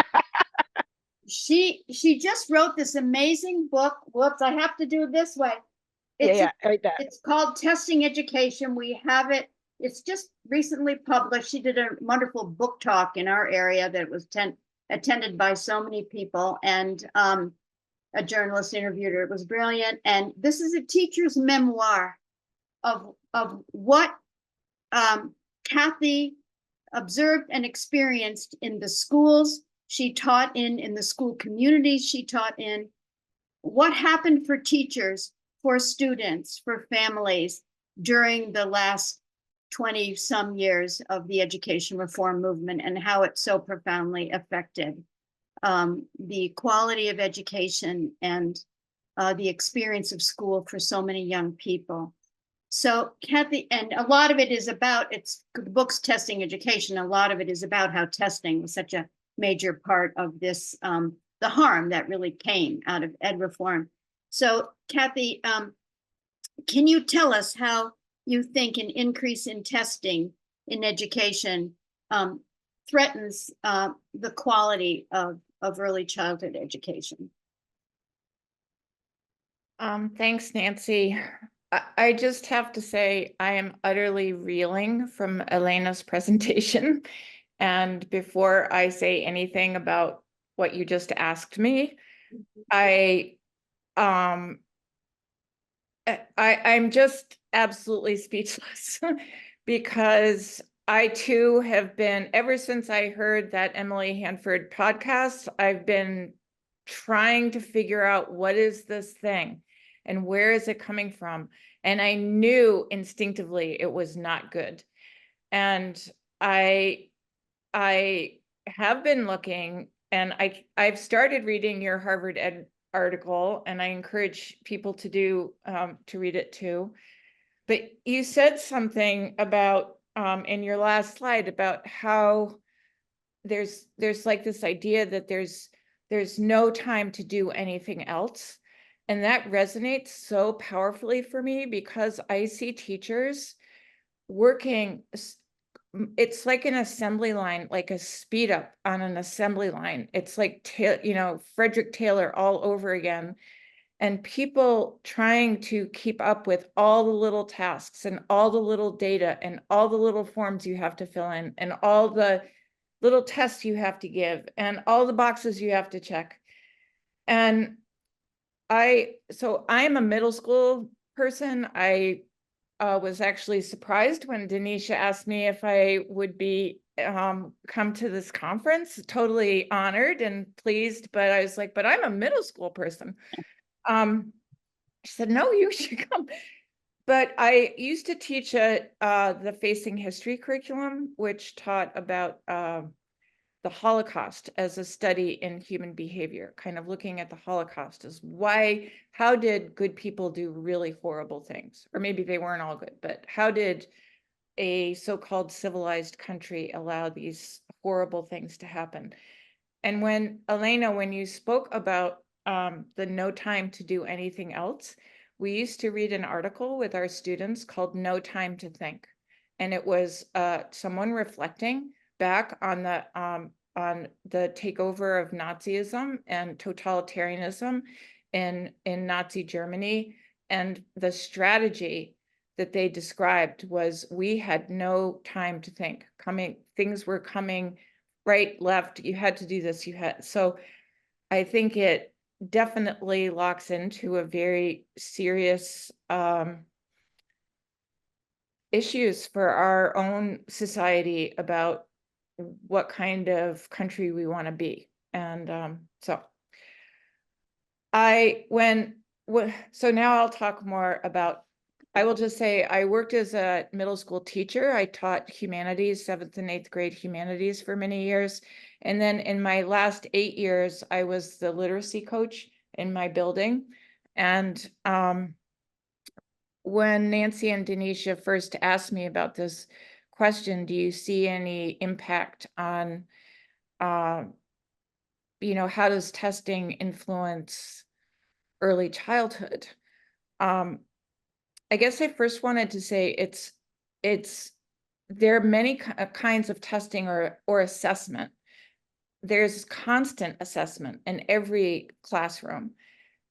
She just wrote this amazing book. Whoops, I have to do it this way. It's called Testing Education. We have it. It's just recently published. She did a wonderful book talk in our area that was attended by so many people, and a journalist interviewed her. It was brilliant. And this is a teacher's memoir of what Kathy observed and experienced in the schools she taught in the school communities she taught in, what happened for teachers, for students, for families during the last 20 some years of the education reform movement, and how it so profoundly affected the quality of education and the experience of school for so many young people. So Kathy, and a lot of it is about, the book's Testing Education, a lot of it is about how testing was such a major part of this, the harm that really came out of ed reform. So Kathy, can you tell us how you think an increase in testing in education threatens the quality of early childhood education? Thanks, Nancy. I just have to say I am utterly reeling from Elena's presentation. And before I say anything about what you just asked me, I'm just absolutely speechless because I too have been, ever since I heard that Emily Hanford podcast, I've been trying to figure out what is this thing and where is it coming from? And I knew instinctively it was not good. And I have been looking, and I've started reading your Harvard Ed article, and I encourage people to read it too. But you said something about in your last slide about how there's like this idea that there's no time to do anything else. And that resonates so powerfully for me because I see teachers working, it's like an assembly line, like a speed up on an assembly line. It's like, Frederick Taylor all over again. And people trying to keep up with all the little tasks and all the little data and all the little forms you have to fill in and all the little tests you have to give and all the boxes you have to check. And I'm a middle school person. I was actually surprised when Denisha asked me if I would be come to this conference. Totally honored and pleased, but I was like, but I'm a middle school person. She said, no, you should come. But I used to teach the Facing History curriculum, which taught about the Holocaust as a study in human behavior, kind of looking at the Holocaust as how did good people do really horrible things? Or maybe they weren't all good, but how did a so-called civilized country allow these horrible things to happen? And Elena, when you spoke about the no time to do anything else, we used to read an article with our students called No Time to Think. And it was someone reflecting back on the takeover of Nazism and totalitarianism in Nazi Germany. And the strategy that they described was we had no time to think. Things were coming right, left, you had to do this, so I think it definitely locks into a very serious issues for our own society about what kind of country we want to be. And so now I'll talk more about, I will just say I worked as a middle school teacher. I taught humanities, 7th and 8th grade humanities for many years. And then in my last 8 years, I was the literacy coach in my building. And when Nancy and Denisha first asked me about this question, do you see any impact on, how does testing influence early childhood? I guess I first wanted to say there are many kinds of testing or assessment. There's constant assessment in every classroom.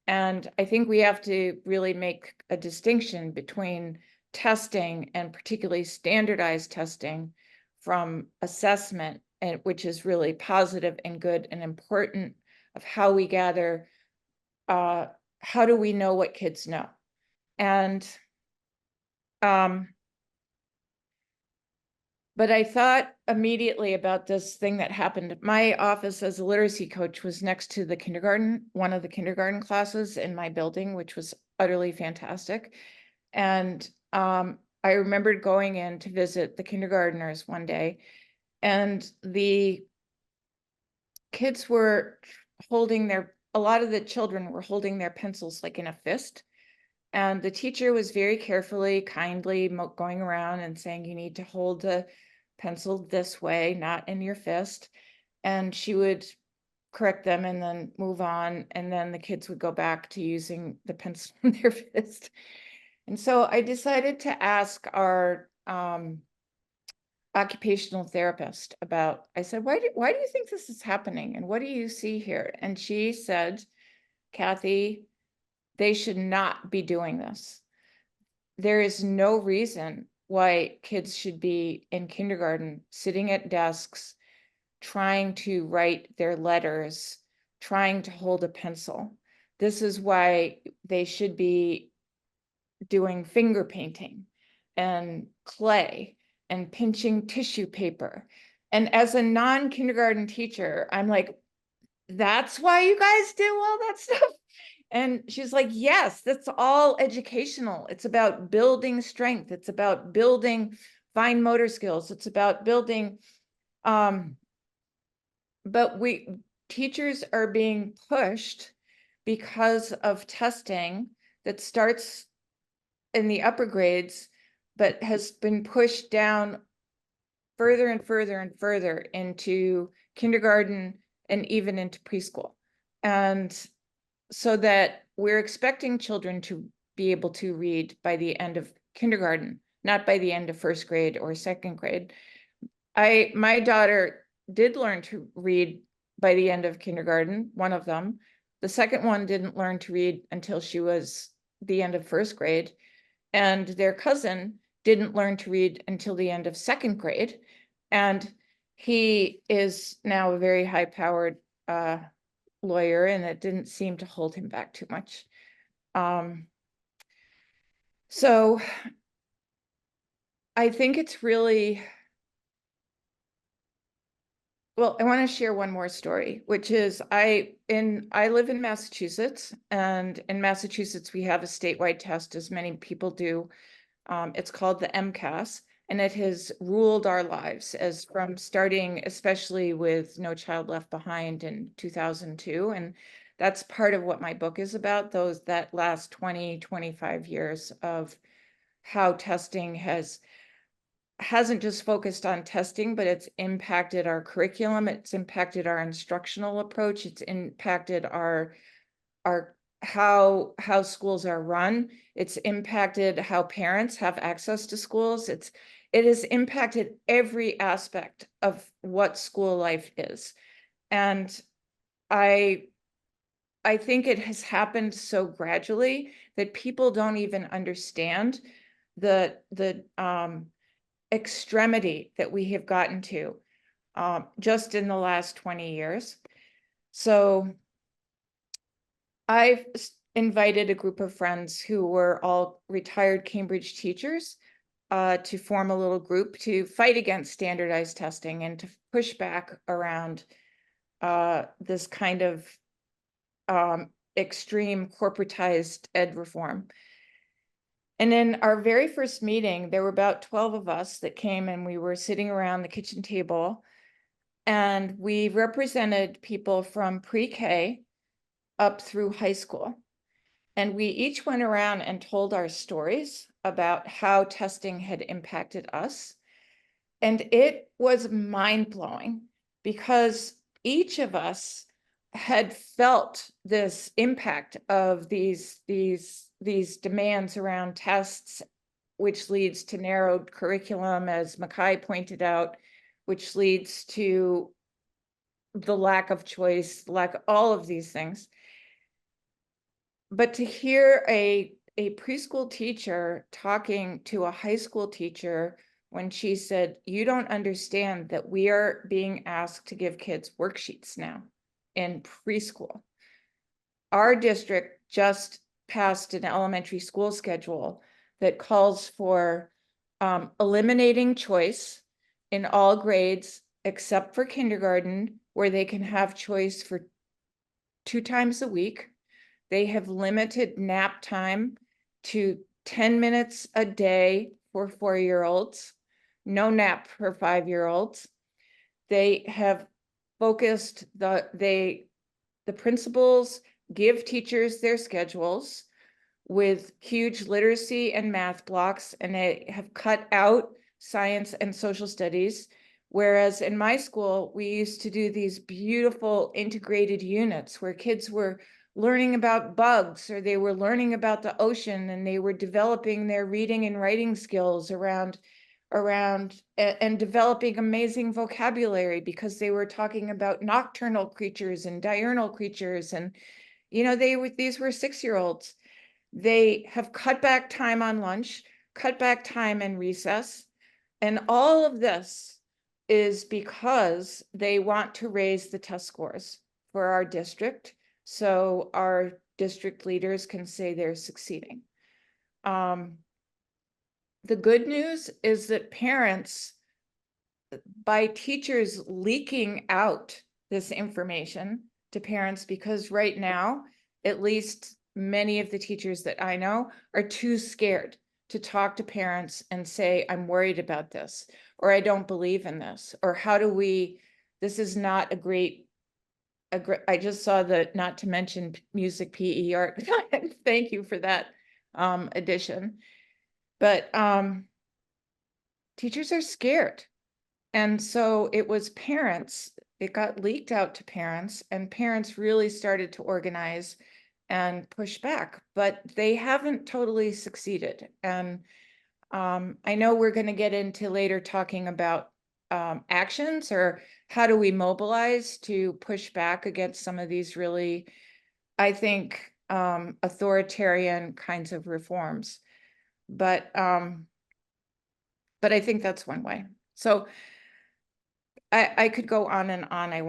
And I think we have to really make a distinction between testing and particularly standardized testing from assessment, which is really positive and good and important, of how we gather, how do we know what kids know? And but I thought immediately about this thing that happened. My office as a literacy coach was next to the kindergarten, one of the kindergarten classes in my building, which was utterly fantastic. And I remembered going in to visit the kindergartners one day, and the kids were a lot of the children were holding their pencils like in a fist. And the teacher was very carefully, kindly going around and saying, you need to hold the pencil this way, not in your fist. And she would correct them and then move on. And then the kids would go back to using the pencil in their fist. And so I decided to ask our occupational therapist about, I said, why do you think this is happening? And what do you see here? And she said, Kathy, they should not be doing this. There is no reason why kids should be in kindergarten sitting at desks, trying to write their letters, trying to hold a pencil. This is why they should be doing finger painting and clay and pinching tissue paper. And as a non-kindergarten teacher, I'm like, that's why you guys do all that stuff? And she's like, yes, that's all educational. It's about building strength. It's about building fine motor skills. It's about building, but teachers are being pushed because of testing that starts in the upper grades, but has been pushed down further and further and further into kindergarten and even into preschool. And so that we're expecting children to be able to read by the end of kindergarten, not by the end of first grade or second grade. My daughter did learn to read by the end of kindergarten, one of them. The second one didn't learn to read until she was the end of first grade. And their cousin didn't learn to read until the end of second grade. And he is now a very high-powered lawyer, and it didn't seem to hold him back too much. So I think it's really, well, I want to share one more story, which is I live in Massachusetts, and in Massachusetts, we have a statewide test, as many people do. It's called the MCAS, and it has ruled our lives as from starting, especially with No Child Left Behind in 2002. And that's part of what my book is about, that last 20, 25 years of how testing hasn't just focused on testing, but it's impacted our curriculum. It's impacted our instructional approach. It's impacted our how schools are run. It's impacted how parents have access to schools. It has impacted every aspect of what school life is. And I think it has happened so gradually that people don't even understand the extremity that we have gotten to just in the last 20 years. So I've invited a group of friends who were all retired Cambridge teachers to form a little group to fight against standardized testing and to push back around this kind of extreme corporatized ed reform. And in our very first meeting, there were about 12 of us that came, and we were sitting around the kitchen table, and we represented people from pre-K up through high school. And we each went around and told our stories about how testing had impacted us. And it was mind-blowing because each of us had felt this impact of these demands around tests, which leads to narrowed curriculum, as Makai pointed out, which leads to the lack of choice, all of these things. But to hear a preschool teacher talking to a high school teacher when she said, you don't understand that we are being asked to give kids worksheets now in preschool. Our district just passed an elementary school schedule that calls for eliminating choice in all grades except for kindergarten, where they can have choice for 2 times a week. They have limited nap time to 10 minutes a day for 4-year-olds, no nap for 5-year-olds. They have focused the principals give teachers their schedules with huge literacy and math blocks, and they have cut out science and social studies. Whereas in my school, we used to do these beautiful integrated units where kids were learning about bugs, or they were learning about the ocean, and they were developing their reading and writing skills around and developing amazing vocabulary because they were talking about nocturnal creatures and diurnal creatures. And, you know, these were 6-year-olds. They have cut back time on lunch, cut back time in recess. And all of this is because they want to raise the test scores for our district, so our district leaders can say they're succeeding. The good news is that parents, by teachers leaking out this information to parents, because right now, at least many of the teachers that I know are too scared to talk to parents and say, I'm worried about this, or I don't believe in this, or how do we, this is not a great, I just saw the not to mention music PE art. Thank you for that addition. But teachers are scared. And so it was parents, it got leaked out to parents, and parents really started to organize and push back, but they haven't totally succeeded. And I know we're going to get into later talking about actions, or how do we mobilize to push back against some of these really, I think, authoritarian kinds of reforms. But I think that's one way. So I could go on and on. I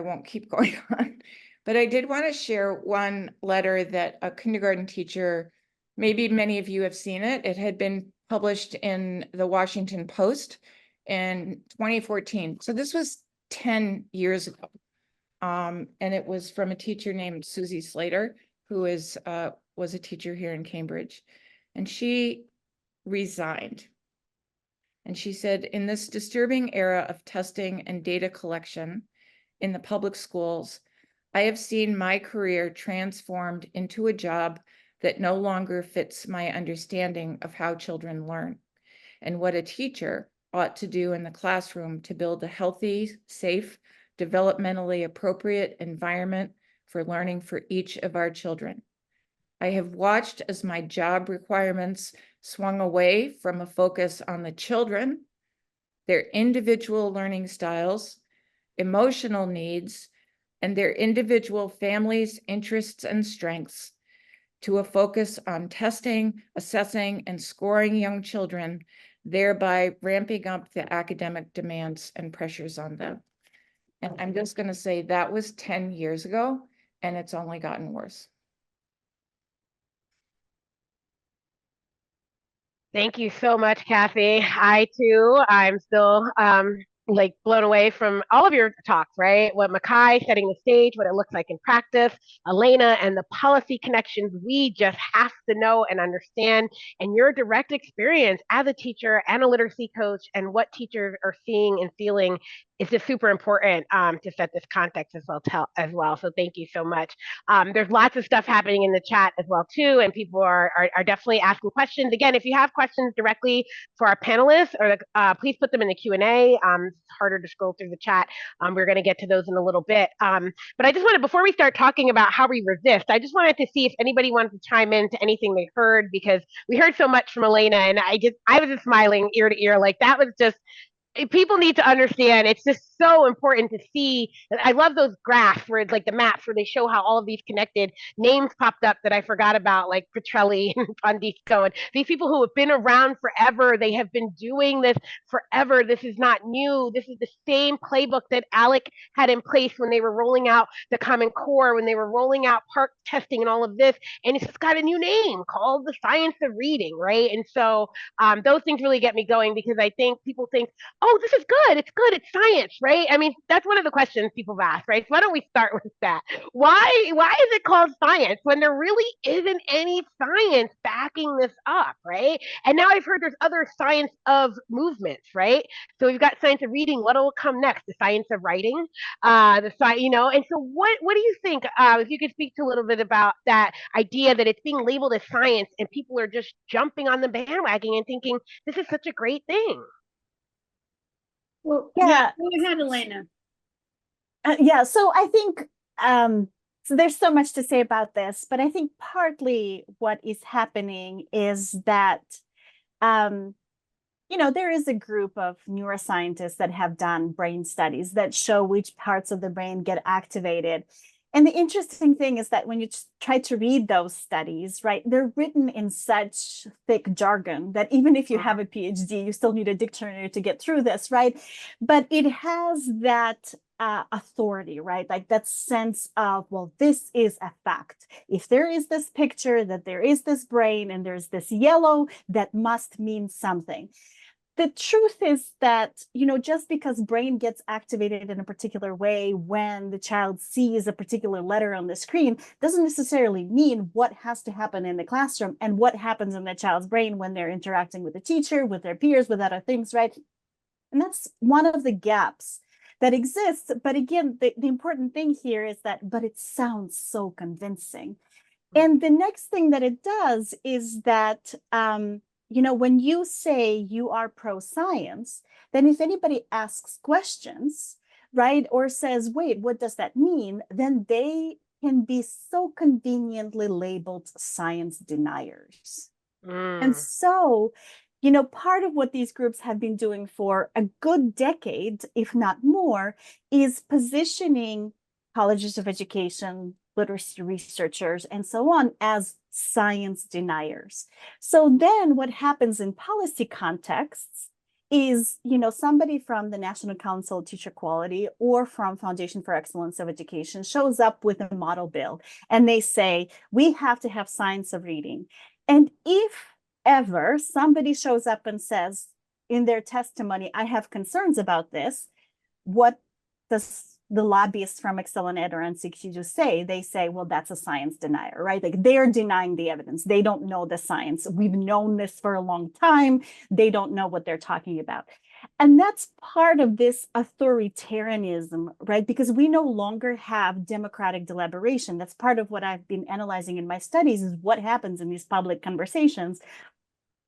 won't keep going on. But I did want to share one letter that a kindergarten teacher, maybe many of you have seen it. It had been published in the Washington Post in 2014. So this was 10 years ago. And it was from a teacher named Susie Slater, who was a teacher here in Cambridge. And she resigned. And she said, in this disturbing era of testing and data collection in the public schools, I have seen my career transformed into a job that no longer fits my understanding of how children learn and what a teacher ought to do in the classroom to build a healthy, safe, developmentally appropriate environment for learning for each of our children. I have watched as my job requirements swung away from a focus on the children, their individual learning styles, emotional needs, and their individual families, interests, and strengths, to a focus on testing, assessing, and scoring young children, thereby ramping up the academic demands and pressures on them. And I'm just going to say that was 10 years ago, and it's only gotten worse. Thank you so much, Kathy. I'm still like blown away from all of your talks, right? What Makai setting the stage, what it looks like in practice, Elena, and the policy connections we just have to know and understand, and your direct experience as a teacher and a literacy coach, and what teachers are seeing and feeling is just super important to set this context as well. So thank you so much. There's lots of stuff happening in the chat as well too, and people are definitely asking questions. Again, if you have questions directly for our panelists, or please put them in the Q&A. It's harder to scroll through the chat. We're going to get to those in a little bit. But I just wanted, before we start talking about how we resist, I just wanted to see if anybody wanted to chime in to anything they heard, because we heard so much from Elena, and I was just smiling ear to ear. Like, that was just, people need to understand, it's just so important to see. I love those graphs where it's like the maps where they show how all of these connected names popped up that I forgot about, like Petrelli and Fondisco, and these people who have been around forever. They have been doing this forever. This is not new. This is the same playbook that ALEC had in place when they were rolling out the Common Core, when they were rolling out PARCC testing and all of this, and it's just got a new name called the science of reading, right? And so those things really get me going, because I think people think, oh, this is good. It's good. It's science, right? I mean, that's one of the questions people have asked, right? So why don't we start with that? Why is it called science when there really isn't any science backing this up, right? And now I've heard there's other science of movements, right? So we've got science of reading. What will come next? The science of writing, And so what do you think? If you could speak to a little bit about that idea that it's being labeled as science and people are just jumping on the bandwagon and thinking this is such a great thing. Well, Yeah. go ahead, Elena. Yeah, so I think so there's so much to say about this, but I think partly what is happening is that there is a group of neuroscientists that have done brain studies that show which parts of the brain get activated. And the interesting thing is that when you try to read those studies, right, they're written in such thick jargon that even if you have a PhD, you still need a dictionary to get through this, right? But it has that authority, right? Like that sense of, well, this is a fact. If there is this picture that there is this brain and there's this yellow, that must mean something. The truth is that, just because brain gets activated in a particular way when the child sees a particular letter on the screen doesn't necessarily mean what has to happen in the classroom and what happens in the child's brain when they're interacting with the teacher, with their peers, with other things, right? And that's one of the gaps that exists. But again, the important thing here is that, but it sounds so convincing. And the next thing that it does is that, when you say you are pro-science, then if anybody asks questions, right, or says, wait, what does that mean? Then they can be so conveniently labeled science deniers. And so, part of what these groups have been doing for a good decade, if not more, is positioning colleges of education, literacy researchers, and so on as science deniers. So then what happens in policy contexts is, somebody from the National Council of Teacher Quality or from Foundation for Excellence of Education shows up with a model bill and they say, we have to have science of reading. And if ever somebody shows up and says in their testimony, I have concerns about this, what does the lobbyists from Excel and Ed or NCQ say? They say, well, that's a science denier, right? Like they're denying the evidence. They don't know the science. We've known this for a long time. They don't know what they're talking about. And that's part of this authoritarianism, right? Because we no longer have democratic deliberation. That's part of what I've been analyzing in my studies is what happens in these public conversations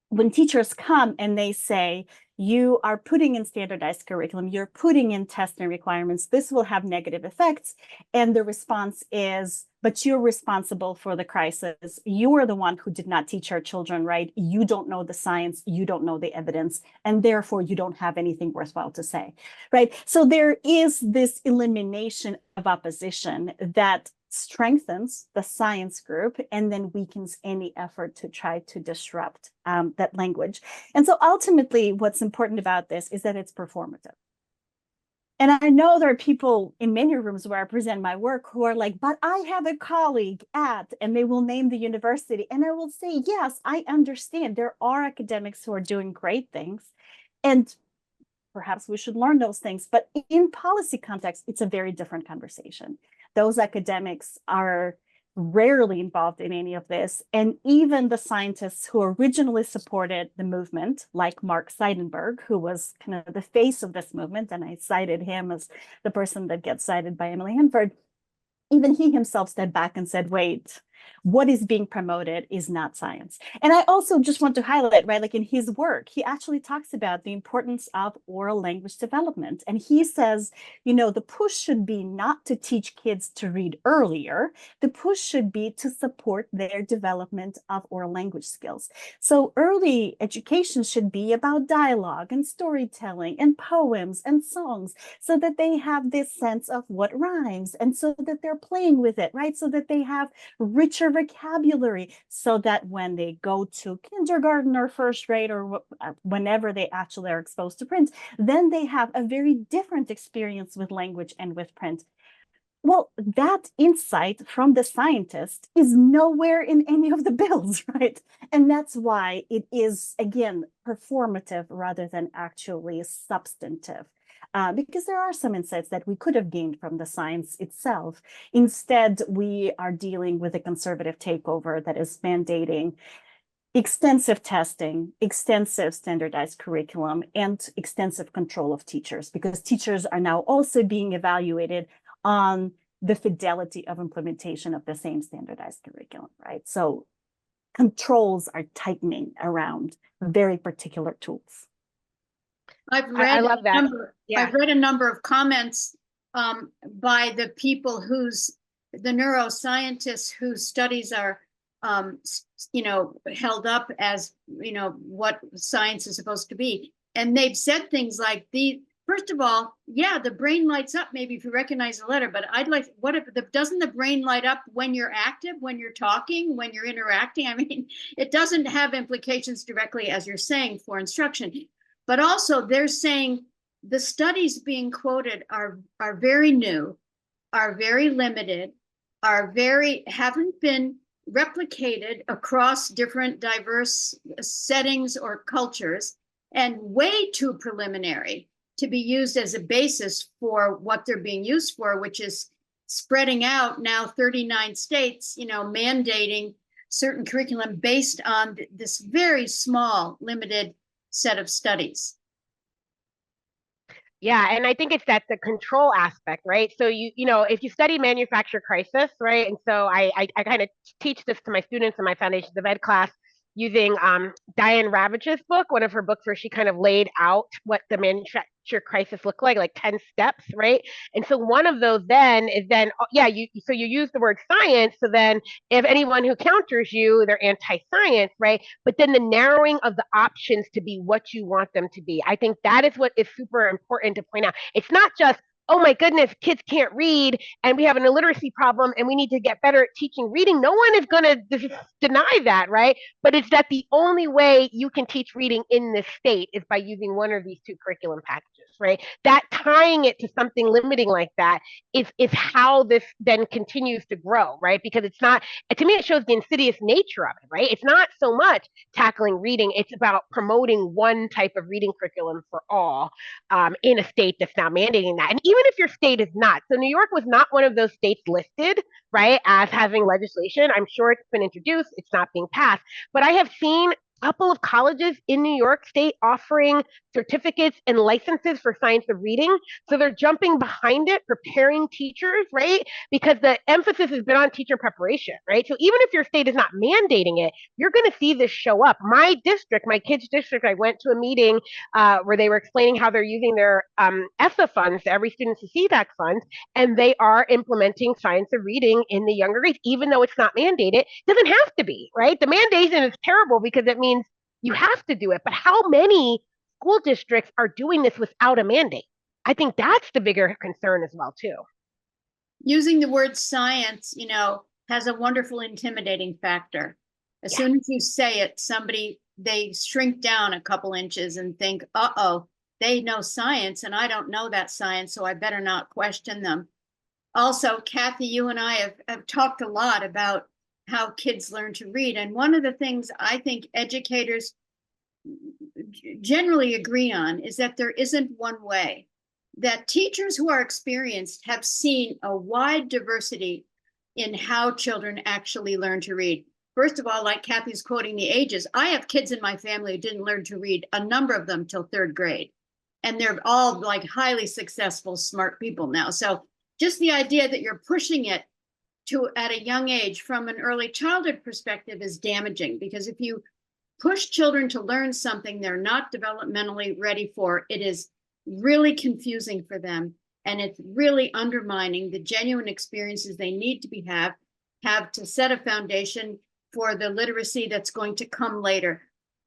when teachers come and they say, you are putting in standardized curriculum, you're putting in testing requirements, this will have negative effects. And the response is, but you're responsible for the crisis. You are the one who did not teach our children right. You don't know the science, you don't know the evidence, and therefore you don't have anything worthwhile to say, right? So there is this elimination of opposition that strengthens the science group and then weakens any effort to try to disrupt that language. And so ultimately, what's important about this is that it's performative. And I know there are people in many rooms where I present my work who are like, but I have a colleague at, and they will name the university. And I will say, yes, I understand there are academics who are doing great things. And perhaps we should learn those things. But in policy context, it's a very different conversation. Those academics are rarely involved in any of this. And even the scientists who originally supported the movement, like Mark Seidenberg, who was kind of the face of this movement, and I cited him as the person that gets cited by Emily Hanford, even he himself stepped back and said, wait, what is being promoted is not science. And I also just want to highlight, right, like in his work, he actually talks about the importance of oral language development. And he says, the push should be not to teach kids to read earlier. The push should be to support their development of oral language skills. So early education should be about dialogue and storytelling and poems and songs so that they have this sense of what rhymes and so that they're playing with it, right? So that they have richer vocabulary so that when they go to kindergarten or first grade or whenever they actually are exposed to print, then they have a very different experience with language and with print. Well, that insight from the scientist is nowhere in any of the bills, right? And that's why it is, again, performative rather than actually substantive. Because there are some insights that we could have gained from the science itself. Instead, we are dealing with a conservative takeover that is mandating extensive testing, extensive standardized curriculum, and extensive control of teachers, because teachers are now also being evaluated on the fidelity of implementation of the same standardized curriculum, right? So controls are tightening around very particular tools. I've I read love a that. number, Yeah. I've read a number of comments by the people the neuroscientists whose studies are, held up as, what science is supposed to be. And they've said things like, first of all, yeah, the brain lights up maybe if you recognize the letter, but doesn't the brain light up when you're active, when you're talking, when you're interacting? I mean, it doesn't have implications directly, as you're saying, for instruction. But also they're saying the studies being quoted are very new, are very limited, haven't been replicated across different diverse settings or cultures, and way too preliminary to be used as a basis for what they're being used for, which is spreading out now 39 states, mandating certain curriculum based on this very small, limited set of studies. Yeah, and I think it's the control aspect, right? So if you study manufactured crisis, right? And so I kind of teach this to my students in my Foundations of Ed class using Diane Ravage's book, one of her books where she kind of laid out what the manufactured crisis looked like 10 steps, right? And so one of those then is you use the word science. So then if anyone who counters you, they're anti-science, right? But then the narrowing of the options to be what you want them to be. I think that is what is super important to point out. It's not just, oh my goodness, kids can't read and we have an illiteracy problem and we need to get better at teaching reading. No one is going to deny that, right? But it's that the only way you can teach reading in this state is by using one of these two curriculum packages, right? That tying it to something limiting like that is how this then continues to grow, right? Because it's not, to me, it shows the insidious nature of it, right? It's not so much tackling reading, it's about promoting one type of reading curriculum for all in a state that's now mandating that. And even if your state is not, so New York was not one of those states listed, right, as having legislation. I'm sure it's been introduced, it's not being passed, but I have seen a couple of colleges in New York State offering certificates and licenses for science of reading. So they're jumping behind it, preparing teachers, right? Because the emphasis has been on teacher preparation, right? So even if your state is not mandating it, you're going to see this show up. My kids' district, I went to a meeting where they were explaining how they're using their ESSA funds, every student's ECEC funds, and they are implementing science of reading in the younger grades, even though it's not mandated. It doesn't have to be, right? The mandation is terrible because it means you have to do it. But how many school districts are doing this without a mandate? I think that's the bigger concern as well, too. Using the word science, has a wonderful intimidating factor. As soon as you say it, they shrink down a couple inches and think, uh-oh, they know science and I don't know that science, so I better not question them. Also, Kathy, you and I have talked a lot about how kids learn to read. And one of the things I think educators generally agree on is that there isn't one way. That teachers who are experienced have seen a wide diversity in how children actually learn to read. First of all, like Kathy's quoting the ages, I have kids in my family who didn't learn to read, a number of them till 3rd grade. And they're all highly successful, smart people now. So just the idea that you're pushing it at a young age from an early childhood perspective is damaging, because if you push children to learn something they're not developmentally ready for, it is really confusing for them. And it's really undermining the genuine experiences they need to have to set a foundation for the literacy that's going to come later.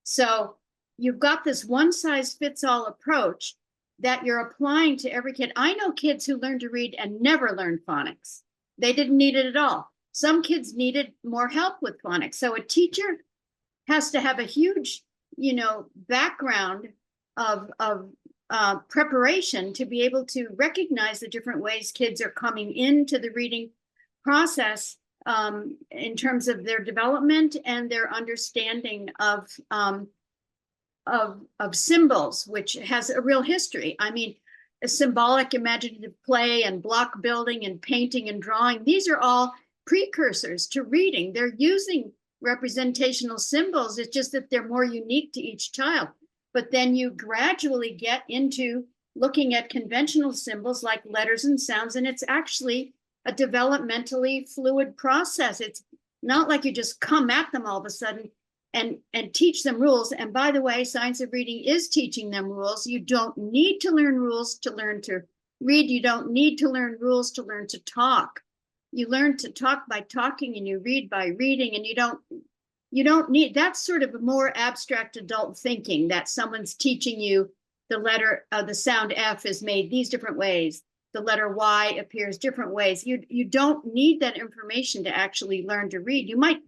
So you've got this one size fits all approach that you're applying to every kid. I know kids who learned to read and never learned phonics. They didn't need it at all. Some kids needed more help with phonics. So a teacher has to have a huge, background of preparation to be able to recognize the different ways kids are coming into the reading process in terms of their development and their understanding of symbols, which has a real history. I mean, a symbolic imaginative play and block building and painting and drawing, these are all precursors to reading. They're using representational symbols. It's just that they're more unique to each child. But then you gradually get into looking at conventional symbols like letters and sounds, and it's actually a developmentally fluid process. It's not like you just come at them all of a sudden. and teach them rules. And by the way, Science of Reading is teaching them rules. You don't need to learn rules to learn to read. You don't need to learn rules to learn to talk. You learn to talk by talking, and you read by reading, and you don't need, that's sort of a more abstract adult thinking, that someone's teaching you the letter, the sound F is made these different ways. The letter Y appears different ways. You don't need that information to actually learn to read. You might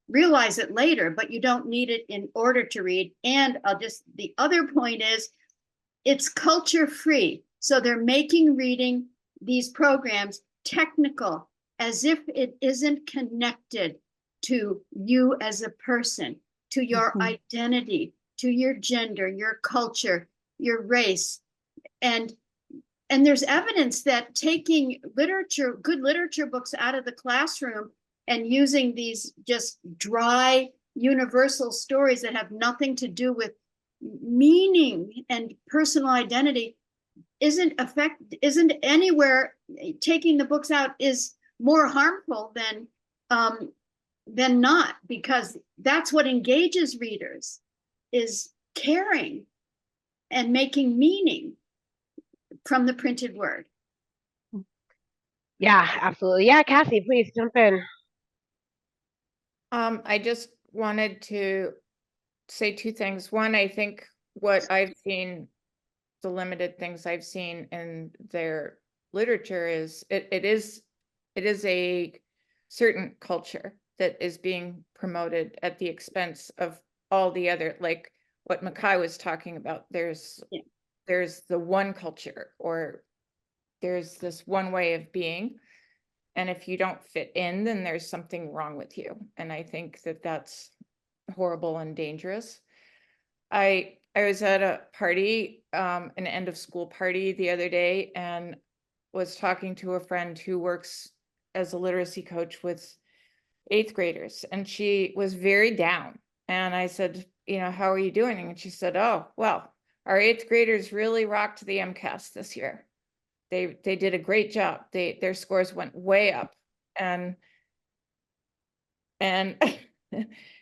realize it later, but you don't need it in order to read. And the other point is, it's culture free. So they're making reading, these programs, technical, as if it isn't connected to you as a person, to your identity, to your gender, your culture, your race. And there's evidence that taking literature, good literature books out of the classroom and using these just dry universal stories that have nothing to do with meaning and personal identity isn't anywhere. Taking the books out is more harmful than not, because that's what engages readers, is caring and making meaning from the printed word. Yeah, absolutely. Yeah, Cassie, please jump in. I just wanted to say two things. One, I think what I've seen, the limited things I've seen in their literature is it is a certain culture that is being promoted at the expense of all the other, like what Makai was talking about. There's the one culture, or there's this one way of being. And if you don't fit in, then there's something wrong with you. And I think that that's horrible and dangerous. I was at a party, an end of school party the other day, and was talking to a friend who works as a literacy coach with 8th graders. And she was very down. And I said, how are you doing? And she said, oh, well, our 8th graders really rocked the MCAS this year. They did a great job. Their scores went way up. And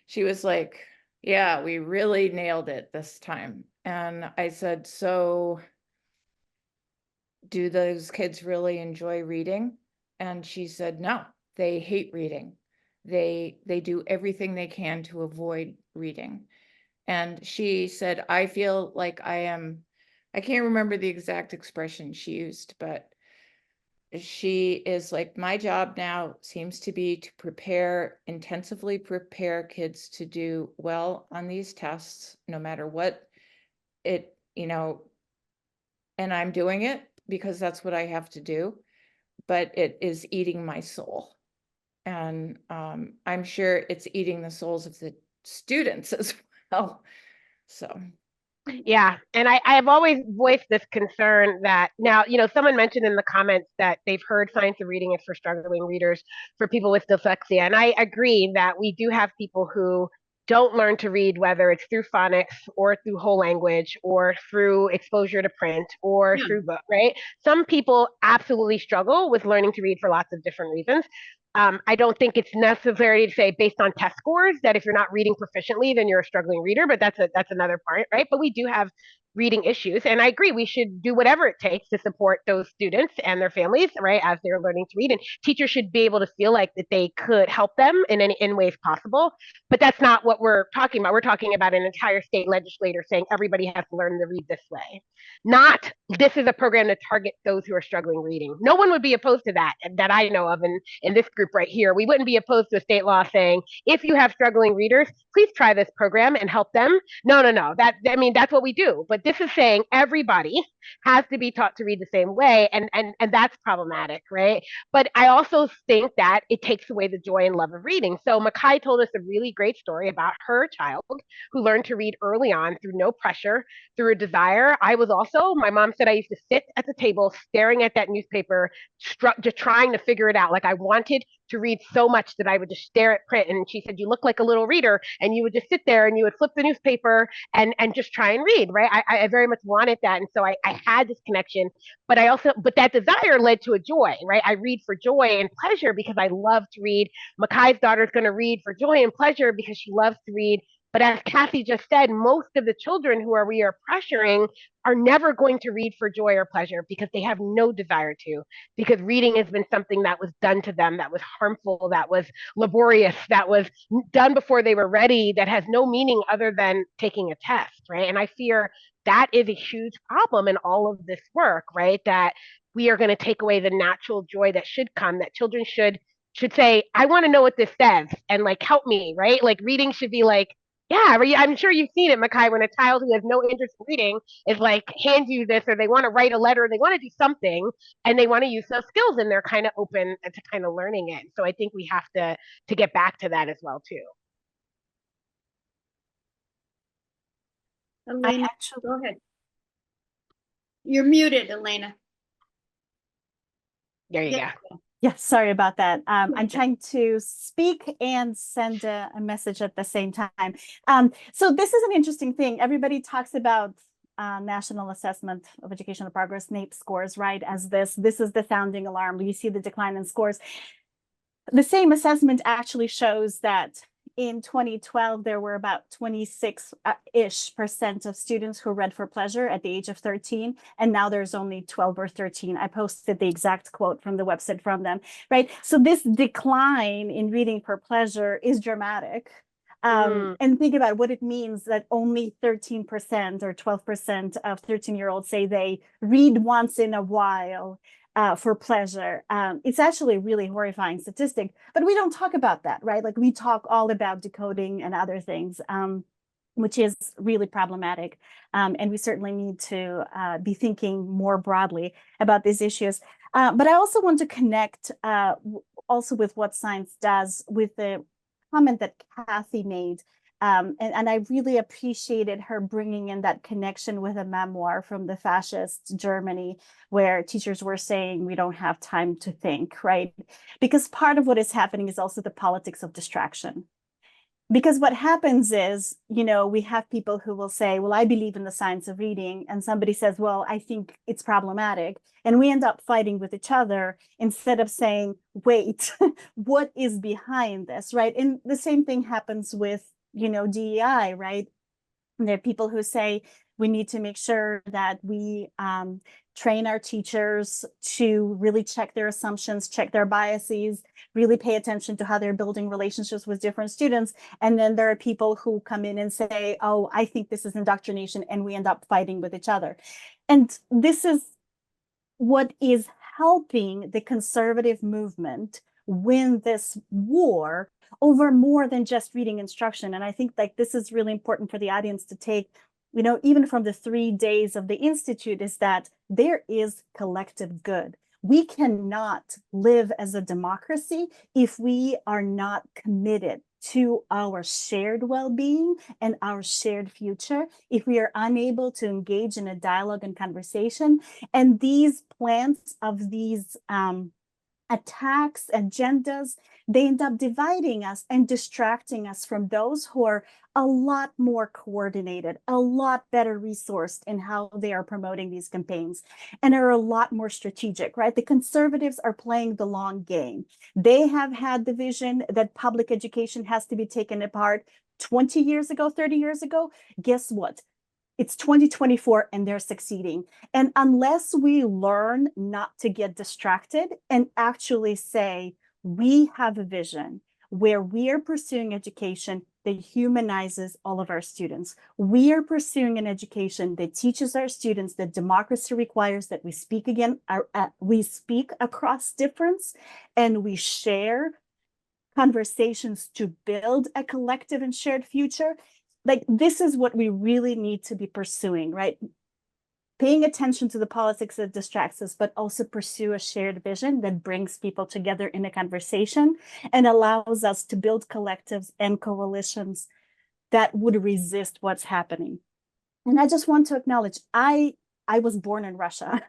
she was like, yeah, we really nailed it this time. And I said, so do those kids really enjoy reading? And she said, no, they hate reading. They do everything they can to avoid reading. And she said, I feel like I can't remember the exact expression she used, but she is like, my job now seems to be to intensively prepare kids to do well on these tests, no matter what and I'm doing it because that's what I have to do, but it is eating my soul. And I'm sure it's eating the souls of the students as well. So. Yeah, and I have always voiced this concern that now, someone mentioned in the comments that they've heard Science of Reading is for struggling readers, for people with dyslexia. And I agree that we do have people who don't learn to read, whether it's through phonics or through whole language or through exposure to print or through book, right? Some people absolutely struggle with learning to read for lots of different reasons. I don't think it's necessary to say based on test scores that if you're not reading proficiently, then you're a struggling reader, but that's another part, right? But we do have reading issues. And I agree, we should do whatever it takes to support those students and their families, right, as they're learning to read. And teachers should be able to feel like that they could help them in ways possible. But that's not what we're talking about. We're talking about an entire state legislator saying everybody has to learn to read this way. Not this is a program that targets those who are struggling reading. No one would be opposed to that I know of in this group right here. We wouldn't be opposed to a state law saying, if you have struggling readers, please try this program and help them. No. That's what we do. But this is saying everybody has to be taught to read the same way. And that's problematic, right? But I also think that it takes away the joy and love of reading. So Makai told us a really great story about her child who learned to read early on through no pressure, through a desire. My mom said I used to sit at the table staring at that newspaper, just trying to figure it out. Like I wanted to read so much that I would just stare at print. And she said, you look like a little reader, and you would just sit there and you would flip the newspaper and just try and read, right? I very much wanted that. And so I had this connection, but that desire led to a joy, right? I read for joy and pleasure because I love to read. Makai's daughter is going to read for joy and pleasure because she loves to read But as Kathy just said, most of the children we are pressuring are never going to read for joy or pleasure because they have no desire to, because reading has been something that was done to them, that was harmful, that was laborious, that was done before they were ready, that has no meaning other than taking a test, right? And I fear that is a huge problem in all of this work, right? That we are going to take away the natural joy that should come, that children should say, I want to know what this says and like help me, right? Like reading should be like, yeah, I'm sure you've seen it, Makai, when a child who has no interest in reading is like, hand you this, or they want to write a letter, they want to do something, and they want to use those skills, and they're kind of open to kind of learning it. So I think we have to get back to that as well too. Elena, go ahead. You're muted, Elena. There you Yeah. go. Yeah, sorry about that. I'm trying to speak and send a message at the same time. So this is an interesting thing. Everybody talks about National Assessment of Educational Progress, NAEP scores, right? As this is the sounding alarm. You see the decline in scores. The same assessment actually shows that in 2012, there were about 26-ish% of students who read for pleasure at the age of 13. And now there's only 12 or 13. I posted the exact quote from the website from them, right? So this decline in reading for pleasure is dramatic. And think about what it means that only 13% or 12% of 13-year-olds say they read once in a while for pleasure. It's actually a really horrifying statistic, but we don't talk about that, right? Like we talk all about decoding and other things, which is really problematic. And we certainly need to be thinking more broadly about these issues. But I also want to connect also with what science does with the comment that Kathy made. And I really appreciated her bringing in that connection with a memoir from the fascist Germany, where teachers were saying we don't have time to think, right? Because part of what is happening is also the politics of distraction. Because what happens is, we have people who will say, well, I believe in the science of reading. And somebody says, well, I think it's problematic. And we end up fighting with each other instead of saying, wait, what is behind this, right? And the same thing happens with DEI, right? And there are people who say we need to make sure that we train our teachers to really check their assumptions, check their biases, really pay attention to how they're building relationships with different students. And then there are people who come in and say, oh, I think this is indoctrination, and we end up fighting with each other. And this is what is helping the conservative movement win this war over more than just reading instruction. And I think like this is really important for the audience to take, even from the 3 days of the Institute, is that there is collective good. We cannot live as a democracy if we are not committed to our shared well-being and our shared future, if we are unable to engage in a dialogue and conversation. And these plans of these attacks, agendas, they end up dividing us and distracting us from those who are a lot more coordinated, a lot better resourced in how they are promoting these campaigns, and are a lot more strategic, right? The conservatives are playing the long game. They have had the vision that public education has to be taken apart 20 years ago, 30 years ago. Guess what? It's 2024 and they're succeeding. And unless we learn not to get distracted and actually say, we have a vision where we are pursuing education that humanizes all of our students. We are pursuing an education that teaches our students that democracy requires that we speak we speak across difference, and we share conversations to build a collective and shared future. Like, this is what we really need to be pursuing, right? Paying attention to the politics that distracts us, but also pursue a shared vision that brings people together in a conversation and allows us to build collectives and coalitions that would resist what's happening. And I just want to acknowledge, I was born in Russia,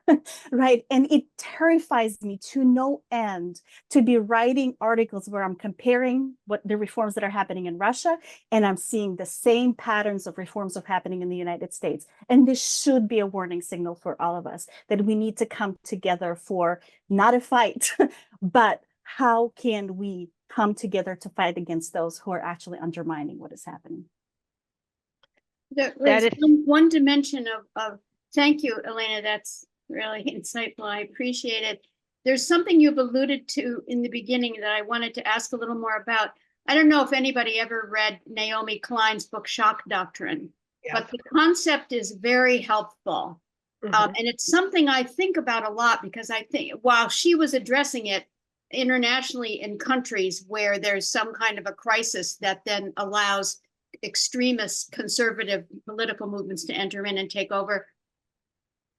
right? And it terrifies me to no end to be writing articles where I'm comparing what the reforms that are happening in Russia, and I'm seeing the same patterns of reforms happening in the United States. And this should be a warning signal for all of us that we need to come together for not a fight, but how can we come together to fight against those who are actually undermining what is happening? That is- one dimension of, thank you, Elena, that's really insightful. I appreciate it. There's something you've alluded to in the beginning that I wanted to ask a little more about. I don't know if anybody ever read Naomi Klein's book, Shock Doctrine, but the concept is very helpful. Mhm. And it's something I think about a lot because I think while she was addressing it internationally in countries where there's some kind of a crisis that then allows extremist conservative political movements to enter in and take over,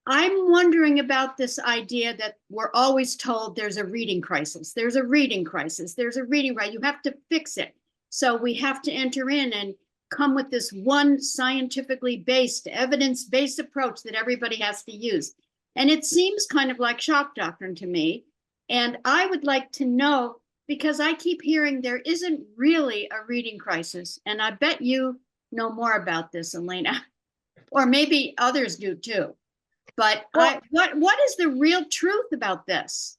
I'm wondering about this idea that we're always told there's a reading crisis. There's a reading crisis. There's a reading right. You have to fix it. So we have to enter in and come with this one scientifically based, evidence-based approach that everybody has to use. And it seems kind of like shock doctrine to me. And I would like to know, because I keep hearing there isn't really a reading crisis. And I bet you know more about this, Elena, or maybe others do too. But Well- what is the real truth about this?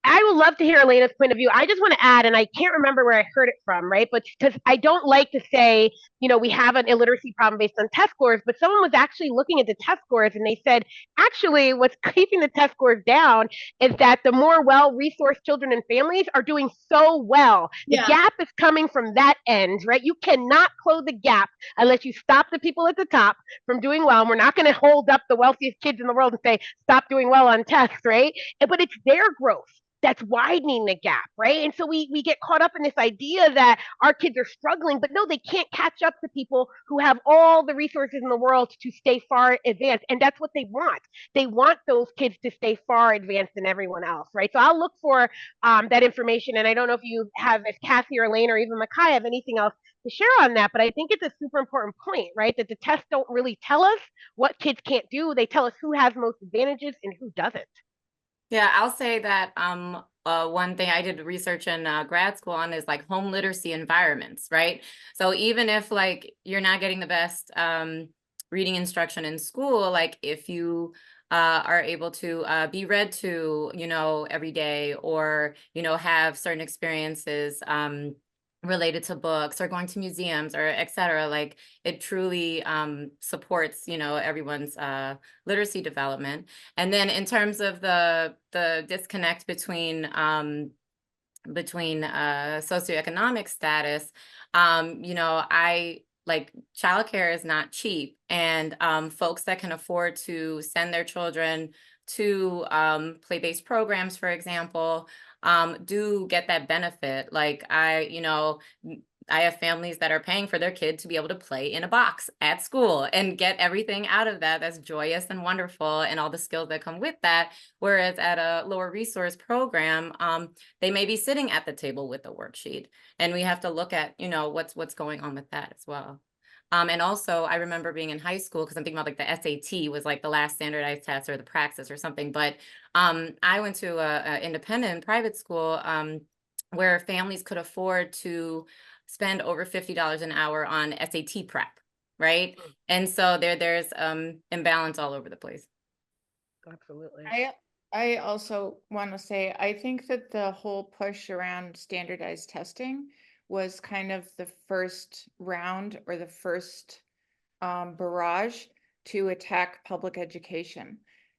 I would love to hear Elena's point of view. I just want to add, and I can't remember where I heard it from, right? But because I don't like to say, we have an illiteracy problem based on test scores, but someone was actually looking at the test scores and they said, actually, what's keeping the test scores down is that the more well-resourced children and families are doing so well. The gap is coming from that end, right? You cannot close the gap unless you stop the people at the top from doing well. And we're not going to hold up the wealthiest kids in the world and say, stop doing well on tests, right? But it's their growth that's widening the gap, right? And so we get caught up in this idea that our kids are struggling, but no, they can't catch up to people who have all the resources in the world to stay far advanced. And that's what they want. They want those kids to stay far advanced than everyone else, right? So I'll look for that information. And I don't know if you have, if Kathy or Elena or even Makai have anything else to share on that, but I think it's a super important point, right? That the tests don't really tell us what kids can't do. They tell us who has most advantages and who doesn't. Yeah, I'll say that one thing I did research in grad school on is like home literacy environments, right? So even if like you're not getting the best reading instruction in school, like if you are able to be read to, every day, or, have certain experiences related to books or going to museums or et cetera, like it truly supports, everyone's literacy development. And then in terms of the disconnect between socioeconomic status, I like childcare is not cheap, and folks that can afford to send their children to play-based programs, for example, do get that benefit. Like I have families that are paying for their kid to be able to play in a box at school and get everything out of that that's joyous and wonderful and all the skills that come with that. Whereas at a lower resource program, they may be sitting at the table with a worksheet, and we have to look at, what's going on with that as well. And also, I remember being in high school, because I'm thinking about like the SAT was like the last standardized test, or the Praxis or something. But I went to a independent private school where families could afford to spend over $50 an hour on SAT prep, right? And so there's imbalance all over the place. Absolutely. I also want to say, I think that the whole push around standardized testing was kind of the first round, or the first barrage to attack public education.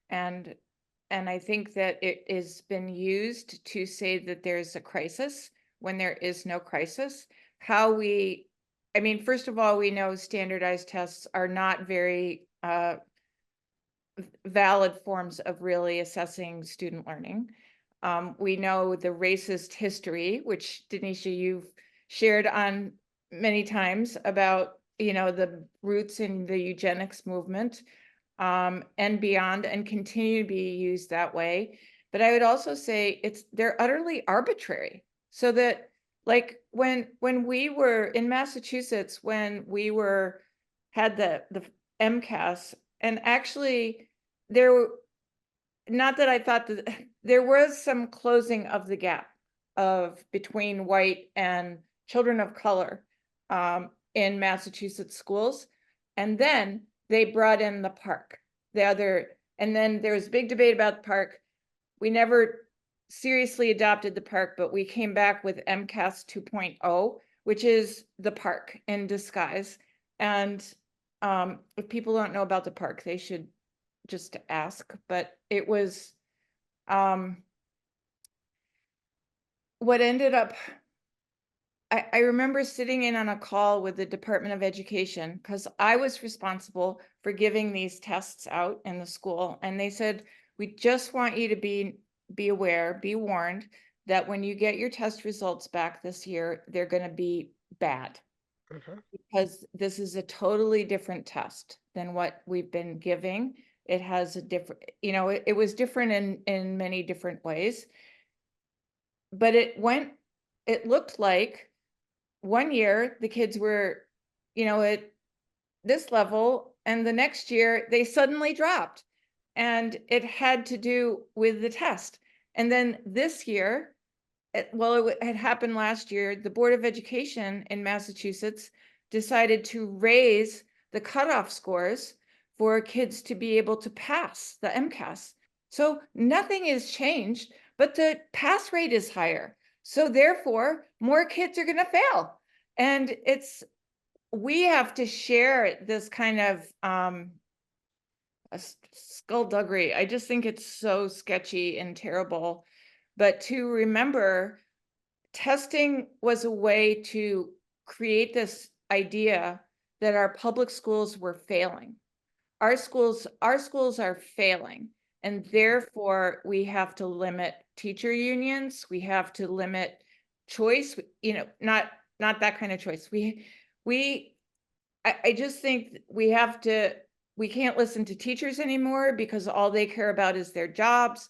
And I think that it has been used to say that there's a crisis when there is no crisis. First of all, we know standardized tests are not very valid forms of really assessing student learning. We know the racist history, which Denisha, you've shared on many times, about, the roots in the eugenics movement and beyond, and continue to be used that way. But I would also say they're utterly arbitrary. So that, like, when we were in Massachusetts, when we had the MCAS, and actually not that I thought that there was some closing of the gap between white and children of color in Massachusetts schools. And then they brought in the park, and then there was a big debate about the park. We never seriously adopted the park, but we came back with MCAS 2.0, which is the park in disguise. And if people don't know about the park, they should just ask. But it was what ended up, I remember sitting in on a call with the Department of Education because I was responsible for giving these tests out in the school. And they said, we just want you to be aware, be warned that when you get your test results back this year, they're going to be bad. Because this is a totally different test than what we've been giving. It has a different, it was different in many different ways. But it looked like one year the kids were, at this level, and the next year they suddenly dropped. And it had to do with the test. And then this year, it had happened last year, the Board of Education in Massachusetts decided to raise the cutoff scores for kids to be able to pass the MCAS. So nothing has changed, but the pass rate is higher. So therefore, more kids are going to fail. And we have to share this kind of skullduggery. I just think it's so sketchy and terrible. But to remember, testing was a way to create this idea that our public schools were failing. Our schools are failing, and therefore we have to limit teacher unions. We have to limit choice. Not that kind of choice. I just think we can't listen to teachers anymore because all they care about is their jobs.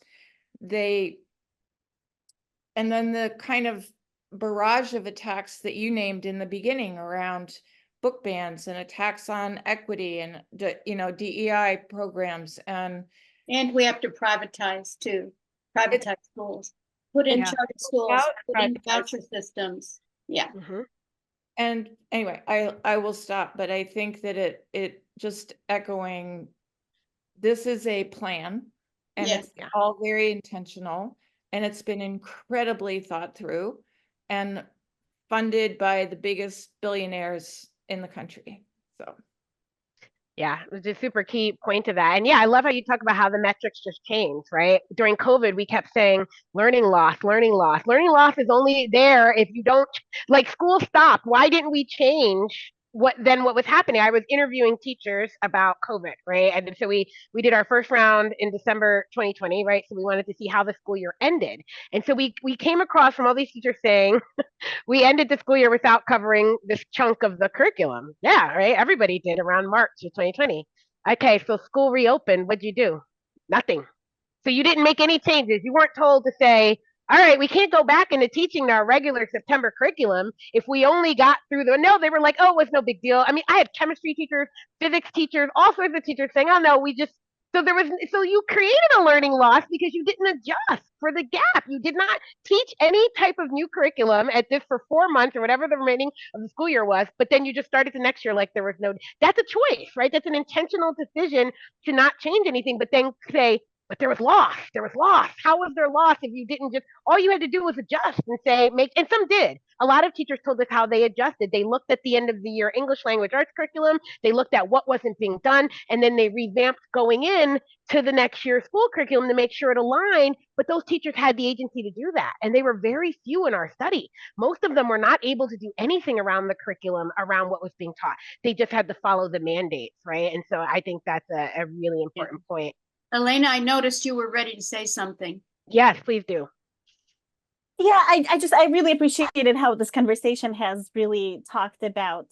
And then the kind of barrage of attacks that you named in the beginning around book bans and attacks on equity and, DEI programs. And we have to privatize too, privatize schools, put in charter schools, put in voucher systems. Yeah. And anyway, I will stop, but I think that it just echoing, this is a plan, and it's all very intentional, and it's been incredibly thought through and funded by the biggest billionaires in the country. So yeah, it was a super key point to that. And yeah, I love how you talk about how the metrics just changed, right? During COVID, we kept saying learning loss, learning loss. Learning loss is only there if you don't, like, school stopped. Why didn't we change what was happening? I was interviewing teachers about COVID, right? And so we did our first round in December 2020, right? So we wanted to see how the school year ended. And so we came across from all these teachers saying, we ended the school year without covering this chunk of the curriculum. Yeah, right? Everybody did around March of 2020. Okay, so school reopened. What'd you do? Nothing. So you didn't make any changes. You weren't told to say, all right, we can't go back into teaching our regular September curriculum if we only got through no, they were like, oh, it was no big deal. I mean, I had chemistry teachers, physics teachers, all sorts of teachers saying, oh, no, so you created a learning loss because you didn't adjust for the gap. You did not teach any type of new curriculum at this for 4 months or whatever the remaining of the school year was, but then you just started the next year like there was that's a choice, right? That's an intentional decision to not change anything, but then say, but there was loss. There was loss. How was there loss if you didn't all you had to do was adjust and and some did. A lot of teachers told us how they adjusted. They looked at the end of the year English language arts curriculum. They looked at what wasn't being done, and then they revamped going in to the next year's school curriculum to make sure it aligned. But those teachers had the agency to do that, and they were very few in our study. Most of them were not able to do anything around the curriculum, around what was being taught. They just had to follow the mandates, right? And so I think that's a really important point. Elena, I noticed you were ready to say something. Yes, please do. Yeah, I really appreciated how this conversation has really talked about,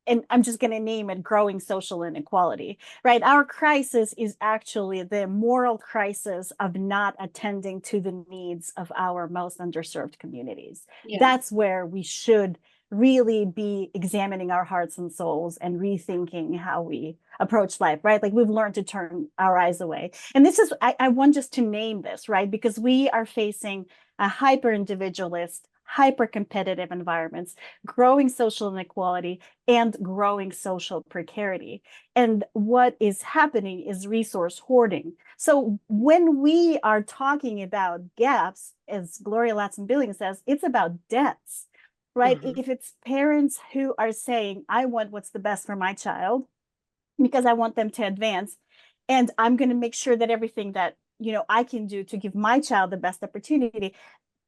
and I'm just going to name it, growing social inequality, right? Our crisis is actually the moral crisis of not attending to the needs of our most underserved communities. Yeah. That's where we should really be examining our hearts and souls and rethinking how we approach life, right? Like, we've learned to turn our eyes away. And this is, I want just to name this, right? Because we are facing a hyper-individualist, hyper-competitive environments, growing social inequality, and growing social precarity. And what is happening is resource hoarding. So when we are talking about gaps, as Gloria Latson-Billings says, it's about debts, right? Mhm. If it's parents who are saying, I want what's the best for my child because I want them to advance, and I'm going to make sure that everything that, I can do to give my child the best opportunity,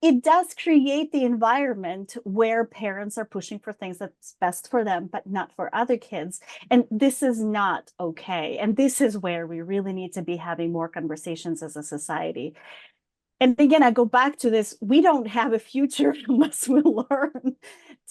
it does create the environment where parents are pushing for things that's best for them, but not for other kids. And this is not okay. And this is where we really need to be having more conversations as a society. And again, I go back to this, we don't have a future unless we learn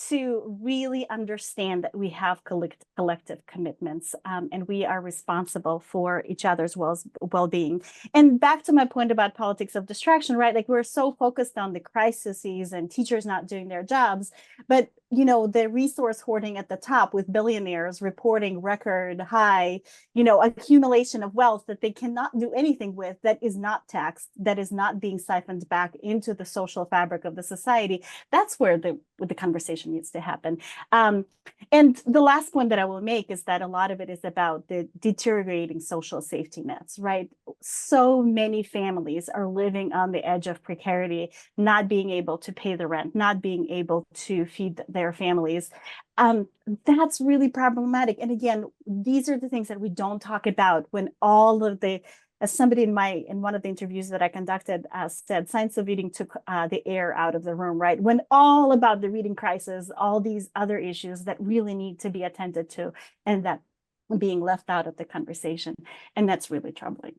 to really understand that we have collective commitments, and we are responsible for each other's well-being. And back to my point about politics of distraction, right? Like, we're so focused on the crises and teachers not doing their jobs, but the resource hoarding at the top with billionaires reporting record high, accumulation of wealth that they cannot do anything with, that is not taxed, that is not being siphoned back into the social fabric of the society. That's where the conversation needs to happen. And the last point that I will make is that a lot of it is about the deteriorating social safety nets, right? So many families are living on the edge of precarity, not being able to pay the rent, not being able to feed their families. That's really problematic. And again, these are the things that we don't talk about when all of the, as somebody in one of the interviews that I conducted said, science of reading took the air out of the room, right? When all about the reading crisis, all these other issues that really need to be attended to, and that being left out of the conversation. And that's really troubling.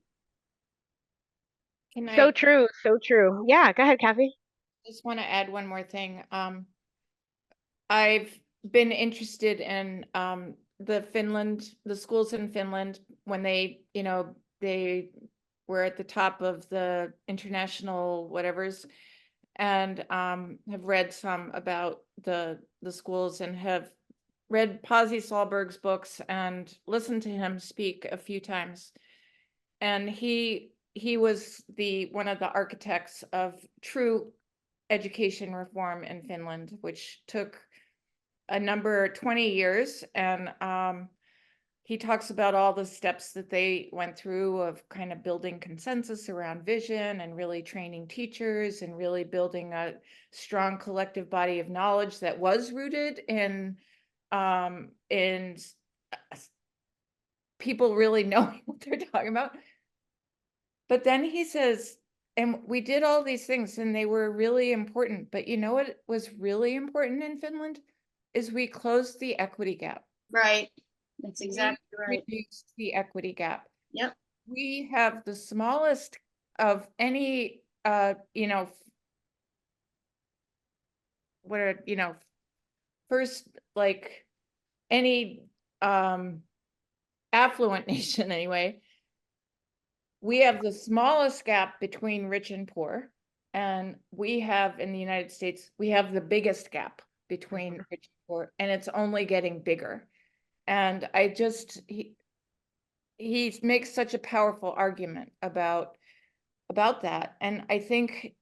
Can So I true, so true. Yeah, go ahead, Kathy. just want to add one more thing? I've been interested in the schools in Finland when they were at the top of the international whatevers, and have read some about the schools, and have read Pasi Sahlberg's books and listened to him speak a few times. And he was one of the architects of true education reform in Finland, which took 20 years. And he talks about all the steps that they went through of kind of building consensus around vision, and really training teachers, and really building a strong collective body of knowledge that was rooted in people really knowing what they're talking about. But then he says, and we did all these things and they were really important, but you know what was really important in Finland is we closed the equity gap. Right. That's exactly right. Reduced the equity gap. Yep. We have the smallest of any, first, like any affluent nation anyway. We have the smallest gap between rich and poor. And we have, in the United States, we have the biggest gap between rich and poor, and it's only getting bigger. And he makes such a powerful argument about that. And I think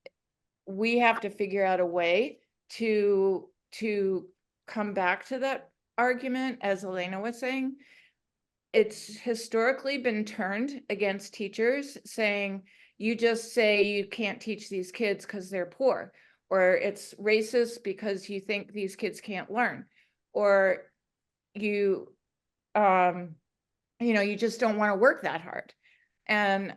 we have to figure out a way to come back to that argument, as Elena was saying. It's historically been turned against teachers, saying, you just say you can't teach these kids because they're poor, or it's racist because you think these kids can't learn, or you just don't want to work that hard. And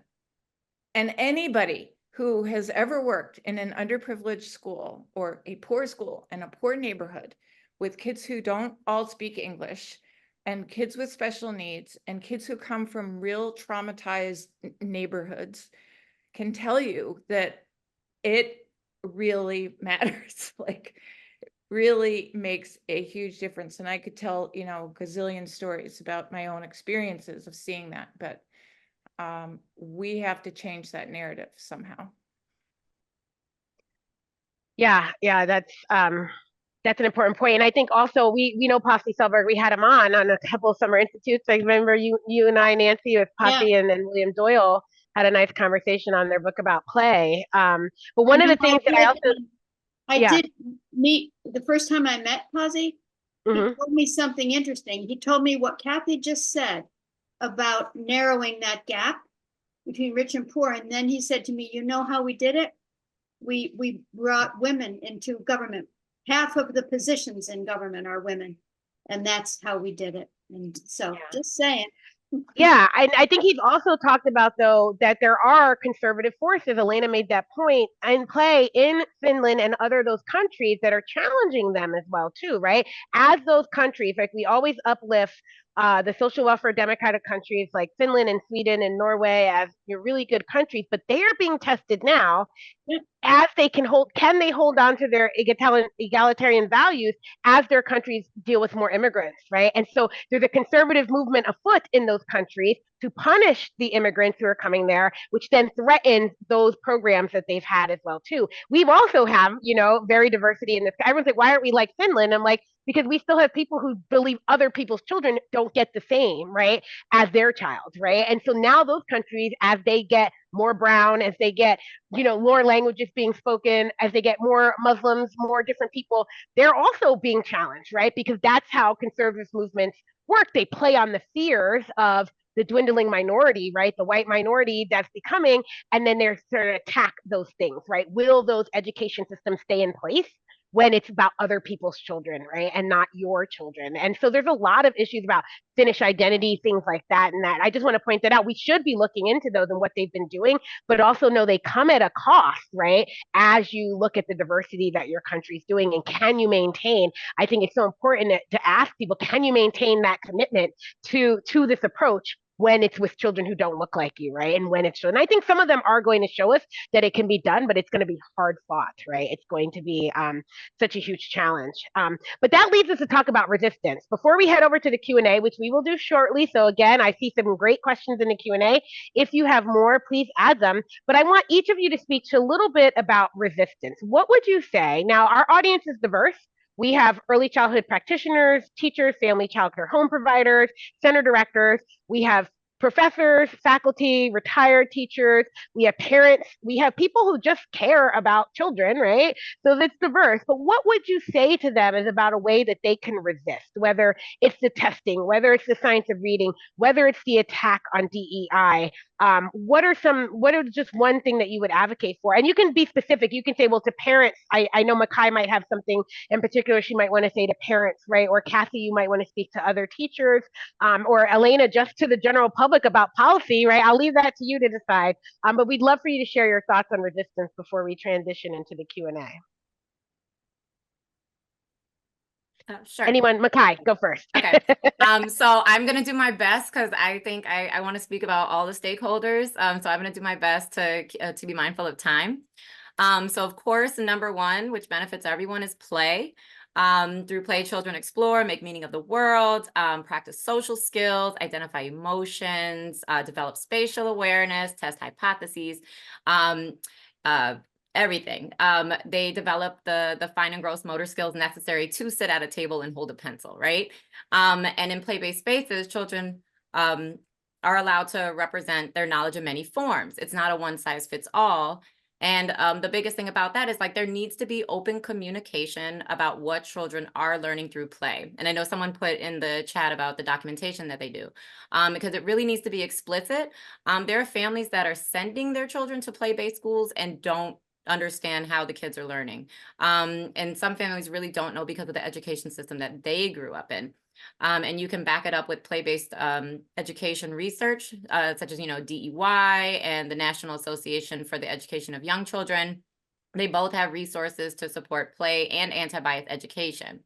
anybody who has ever worked in an underprivileged school or a poor school in a poor neighborhood with kids who don't all speak English, and kids with special needs, and kids who come from real traumatized neighborhoods, can tell you that it really matters. Like, really makes a huge difference. And I could tell, gazillion stories about my own experiences of seeing that, but we have to change that narrative somehow. Yeah, that's an important point. And I think also we know Pasi Sahlberg. We had him on a couple of summer institutes. I remember you and I, Nancy, with Pasi and William Doyle, had a nice conversation on their book about play. But one of the things that I did meet the first time I met Pasi. He told me something interesting. He told me what Kathy just said about narrowing that gap between rich and poor. And then he said to me, you know how we did it? We brought women into government half of the positions in government are women. And that's how we did it. And so just saying. Yeah, I think he's also talked about, though, that there are conservative forces. Elena made that point in play in Finland and other those countries that are challenging them as well, too, right? As those countries, like we always uplift the social welfare democratic countries like Finland and Sweden and Norway as your really good countries, but they are being tested now as they can they hold on to their egalitarian values as their countries deal with more immigrants, right? And so there's a conservative movement afoot in those countries to punish the immigrants who are coming there, which then threatens those programs that they've had as well too. We've also have, very diversity in this. Everyone's like, why aren't we like Finland? I'm like, because we still have people who believe other people's children don't get the same, right, as their child, right? And so now those countries, as they get more brown, as they get, more languages being spoken, as they get more Muslims, more different people, they're also being challenged, right? Because that's how conservative movements work. They play on the fears of the dwindling minority, right? The white minority that's becoming, and then they're sort of attack those things, right? Will those education systems stay in place when it's about other people's children, right? And not your children. And so there's a lot of issues about Finnish identity, things like that. And that I just want to point that out. We should be looking into those and what they've been doing, but also know they come at a cost, right? As you look at the diversity that your country's doing, and can you maintain? I think it's so important to ask people, can you maintain that commitment to this approach when it's with children who don't look like you, right? And when it's, and I think some of them are going to show us that it can be done, but it's going to be hard fought, right? It's going to be such a huge challenge. But that leads us to talk about resistance. Before we head over to the Q&A, which we will do shortly. So again, I see some great questions in the Q&A. If you have more, please add them. But I want each of you to speak to a little bit about resistance. What would you say? Now, our audience is diverse. We have early childhood practitioners, teachers, family child care home providers, center directors. We have professors, faculty, retired teachers. We have parents. We have people who just care about children, right? So it's diverse. But what would you say to them is about a way that they can resist, whether it's the testing, whether it's the science of reading, whether it's the attack on DEI? What are just one thing that you would advocate for? And you can be specific. You can say, well, to parents, I know Makai might have something in particular she might want to say to parents, right? Or Kathy, you might want to speak to other teachers, or Elena, just to the general public about policy, right? I'll leave that to you to decide. But we'd love for you to share your thoughts on resistance before we transition into the Q&A. Sure. Anyone? Makai, go first. Okay. So I'm going to do my best because I think I want to speak about all the stakeholders. So I'm going to do my best to be mindful of time. So of course, number one, which benefits everyone, is play. Through play, children explore, make meaning of the world, practice social skills, identify emotions, develop spatial awareness, test hypotheses, everything. They develop the fine and gross motor skills necessary to sit at a table and hold a pencil, right? And in play-based spaces, children are allowed to represent their knowledge in many forms. It's not a one-size-fits-all. And the biggest thing about that is, like, there needs to be open communication about what children are learning through play. And I know someone put in the chat about the documentation that they do, because it really needs to be explicit. There are families that are sending their children to play-based schools and don't understand how the kids are learning. And some families really don't know because of the education system that they grew up in. And you can back it up with play-based education research, such as, DEY and the National Association for the Education of Young Children. They both have resources to support play and anti-bias education.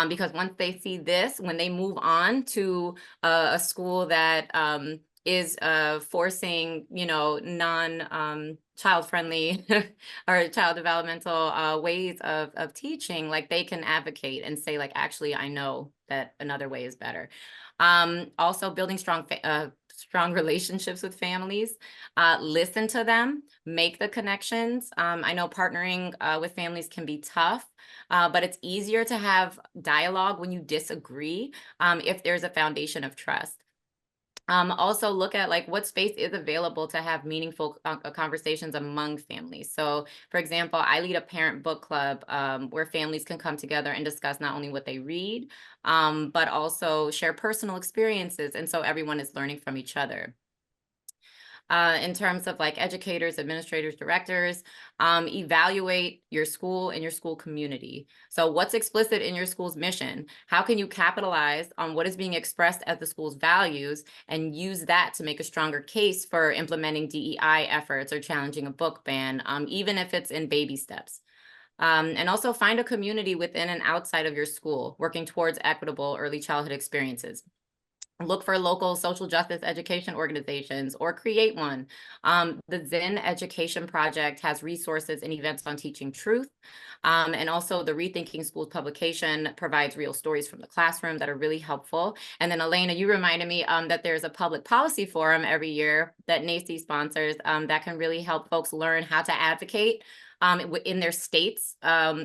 Because once they see this, when they move on to a school that is forcing, child-friendly or child developmental ways of teaching, like, they can advocate and say, like, actually, I know that another way is better. Also building strong relationships with families, listen to them, make the connections. I know partnering with families can be tough, but it's easier to have dialogue when you disagree if there's a foundation of trust. Also look at, like, what space is available to have meaningful conversations among families. So, for example, I lead a parent book club where families can come together and discuss not only what they read, but also share personal experiences. And so everyone is learning from each other. in terms of like educators, administrators, directors, evaluate your school and your school community. So what's explicit in your school's mission? How can you capitalize on what is being expressed as the school's values and use that to make a stronger case for implementing DEI efforts or challenging a book ban, even if it's in baby steps? And also find a community within and outside of your school working towards equitable early childhood experiences. Look for local social justice education organizations or create one. The Zen Education Project has resources and events on teaching truth. And also the Rethinking Schools publication provides real stories from the classroom that are really helpful. And then Elena, you reminded me that there's a public policy forum every year that NACCE sponsors that can really help folks learn how to advocate in their states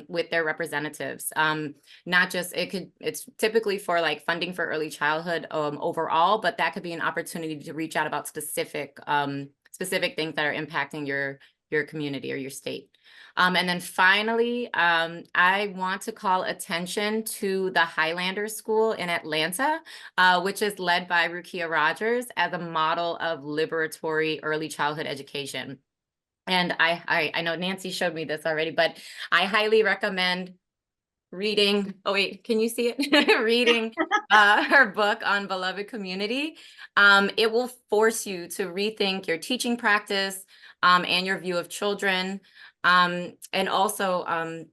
with their representatives. Not just, it's typically for like funding for early childhood overall, but that could be an opportunity to reach out about specific things that are impacting your community or your state. And then finally, I want to call attention to the Highlander School in Atlanta, which is led by Rukia Rogers as a model of liberatory early childhood education. And I know Nancy showed me this already, but I highly recommend reading, oh wait, can you see it? Reading her book on beloved community. It will force you to rethink your teaching practice and your view of children. And also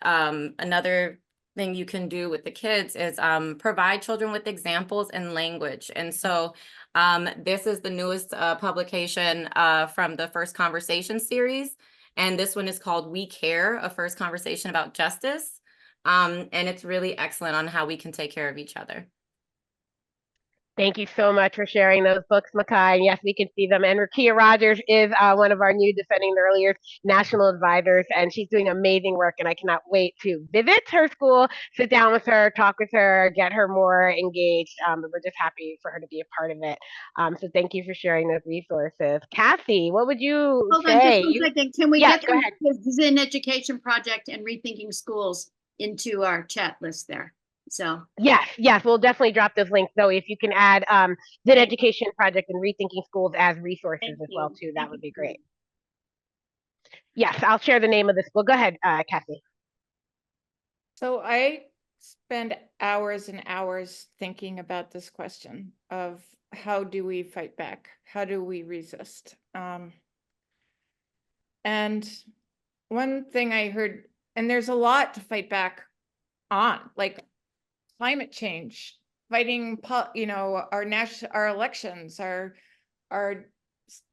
another thing you can do with the kids is provide children with examples and language. And so this is the newest publication from the First Conversation series. And this one is called We Care, a first conversation about justice. And it's really excellent on how we can take care of each other. Thank you so much for sharing those books, Makai. And yes, we can see them. And Rukia Rogers is one of our new Defending the Early Years national advisors, and she's doing amazing work. And I cannot wait to visit her school, sit down with her, talk with her, get her more engaged. We're just happy for her to be a part of it. So thank you for sharing those resources. Kathy, what would you Hold say? on just one second. Can we Yes, get go ahead. the Zen Education Project and Rethinking Schools into our chat list there? So Yes, we'll definitely drop those links. Zoe, if you can add Zen Education Project and Rethinking Schools as resources as well too, that would be great. Yes, I'll share the name of this. Well, go ahead, Kathy. So I spend hours and hours thinking about this question of how do we fight back? How do we resist? And one thing I heard, and there's a lot to fight back on, like climate change, fighting, our elections, our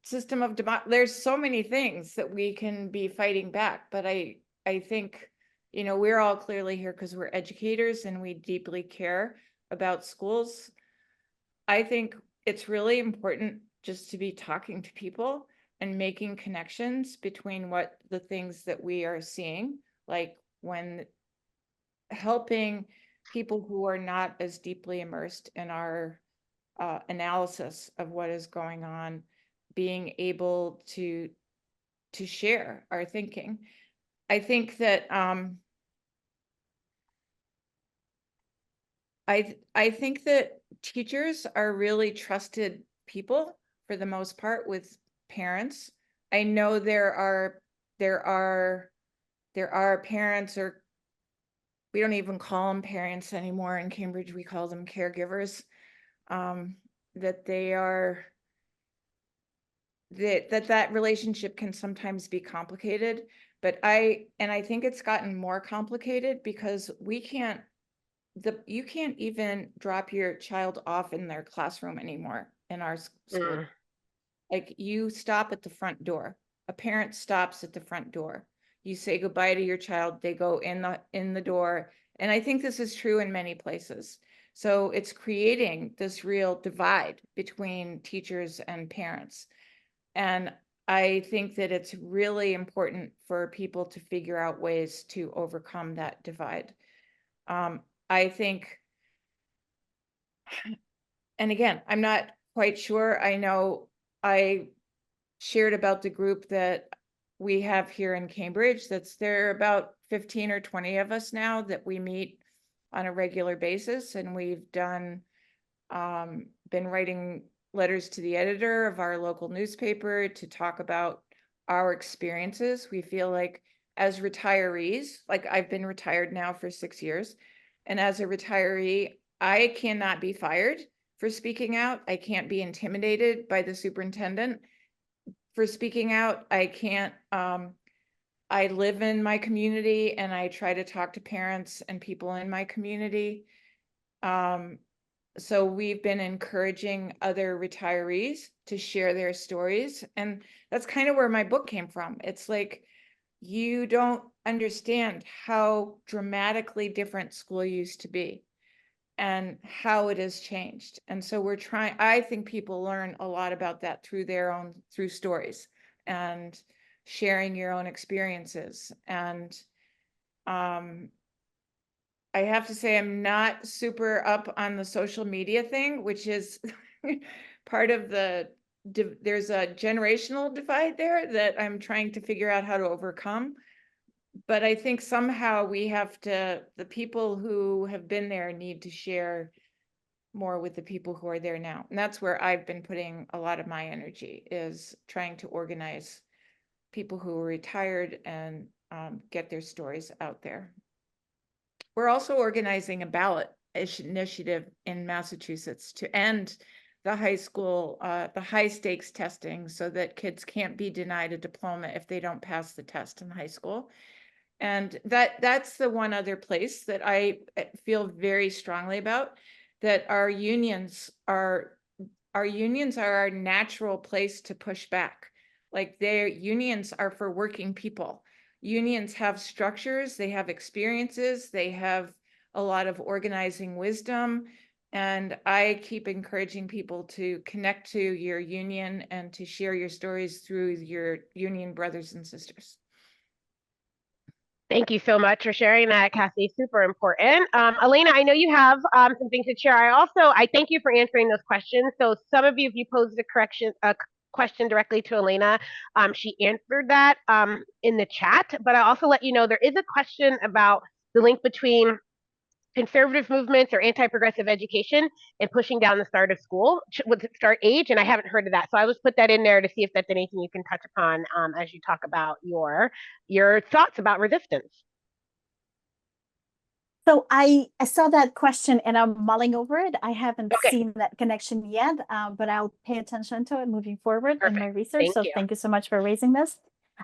system of there's so many things that we can be fighting back. But I think, we're all clearly here because we're educators and we deeply care about schools. I think it's really important just to be talking to people and making connections between what the things that we are seeing, like when helping people who are not as deeply immersed in our analysis of what is going on, being able to share our thinking. I think that I think that teachers are really trusted people for the most part with parents. I know there are parents, or we don't even call them parents anymore in Cambridge, we call them caregivers, that they are, that relationship can sometimes be complicated. But I think it's gotten more complicated because you can't even drop your child off in their classroom anymore in our school. Like, you stop at the front door. A parent stops at the front door. You say goodbye to your child, they go in the door. And I think this is true in many places. So it's creating this real divide between teachers and parents. And I think that it's really important for people to figure out ways to overcome that divide. I think, and again, I'm not quite sure. I know I shared about the group that we have here in Cambridge. There are about 15 or 20 of us now that we meet on a regular basis, and we've been writing letters to the editor of our local newspaper to talk about our experiences. We feel like as retirees, like I've been retired now for 6 years, and as a retiree, I cannot be fired for speaking out. I can't be intimidated by the superintendent for speaking out. I can't, I live in my community and I try to talk to parents and people in my community. So we've been encouraging other retirees to share their stories. And that's kind of where my book came from. It's like, you don't understand how dramatically different school used to be and how it has changed. And so we're trying, I think people learn a lot about that through stories and sharing your own experiences. And I have to say, I'm not super up on the social media thing, which is part of there's a generational divide there that I'm trying to figure out how to overcome. But I think somehow the people who have been there need to share more with the people who are there now. And that's where I've been putting a lot of my energy, is trying to organize people who are retired and get their stories out there. We're also organizing a ballot initiative in Massachusetts to end the high school, the high stakes testing, so that kids can't be denied a diploma if they don't pass the test in high school. And that's the one other place that I feel very strongly about, that our unions are our natural place to push back. Like, their unions are for working people. Unions have structures, they have experiences, they have a lot of organizing wisdom. And I keep encouraging people to connect to your union and to share your stories through your union brothers and sisters. Thank you so much for sharing that, Kathy. Super important. Elena, I know you have some things to share. I thank you for answering those questions. So some of you, if you posed a question directly to Elena, she answered that in the chat. But I also let you know there is a question about the link between conservative movements or anti-progressive education and pushing down the start of school with the start age, and I haven't heard of that, so I just put that in there to see if that's anything you can touch upon as you talk about your thoughts about resistance. So I saw that question and I'm mulling over it. I haven't seen that connection yet, but I'll pay attention to it moving forward in my research. So thank you so much for raising this.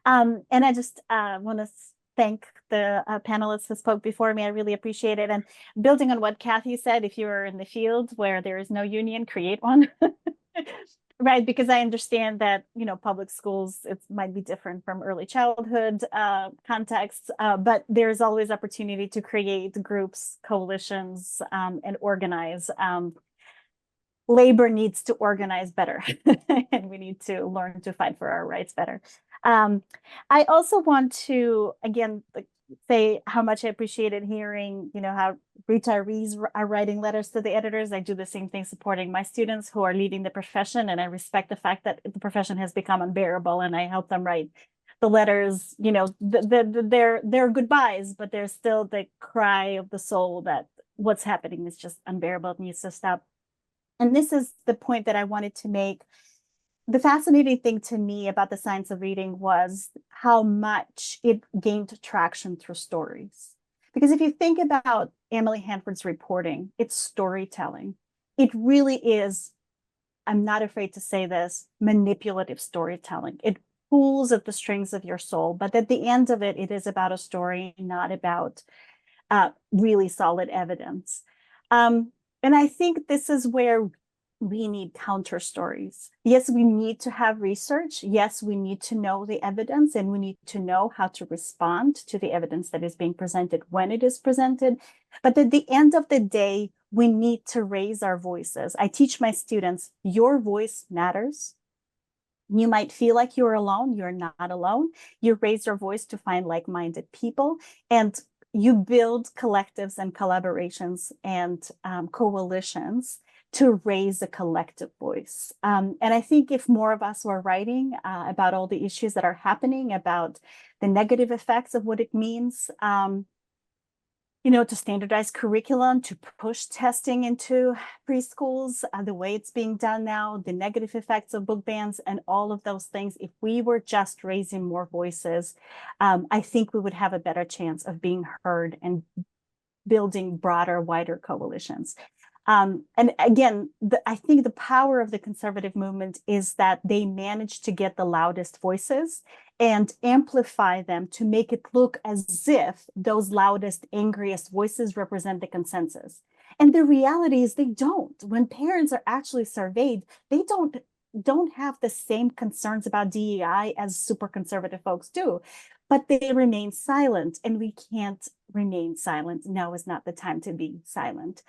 And I just want to thank the panelists who spoke before me. I really appreciate it. And building on what Kathy said, if you're in the field where there is no union, create one. Right, because I understand that, you know, public schools, it might be different from early childhood contexts, but there's always opportunity to create groups, coalitions, and organize. Labor needs to organize better, and we need to learn to fight for our rights better. I also want to, again, say how much I appreciated hearing, you know, how retirees are writing letters to the editors. I do the same thing supporting my students who are leaving the profession, and I respect the fact that the profession has become unbearable, and I help them write the letters. You know, they're goodbyes, but there's still the cry of the soul that what's happening is just unbearable. It needs to stop. And this is the point that I wanted to make. The fascinating thing to me about the science of reading was how much it gained traction through stories. Because if you think about Emily Hanford's reporting, it's storytelling. It really is, I'm not afraid to say this, manipulative storytelling. It pulls at the strings of your soul, but at the end of it, it is about a story, not about really solid evidence. And I think this is where we need counter stories. Yes, we need to have research. Yes, we need to know the evidence, and we need to know how to respond to the evidence that is being presented when it is presented. But at the end of the day, we need to raise our voices. I teach my students, your voice matters. You might feel like you're alone. You're not alone. You raise your voice to find like-minded people, and you build collectives and collaborations and coalitions to raise a collective voice. And I think if more of us were writing about all the issues that are happening, about the negative effects of what it means to standardize curriculum, to push testing into preschools, the way it's being done now, the negative effects of book bans, and all of those things. If we were just raising more voices, I think we would have a better chance of being heard and building broader, wider coalitions. And again, I think the power of the conservative movement is that they managed to get the loudest voices and amplify them to make it look as if those loudest, angriest voices represent the consensus. And the reality is they don't. When parents are actually surveyed, they don't have the same concerns about DEI as super conservative folks do, but they remain silent, and we can't remain silent. Now is not the time to be silent.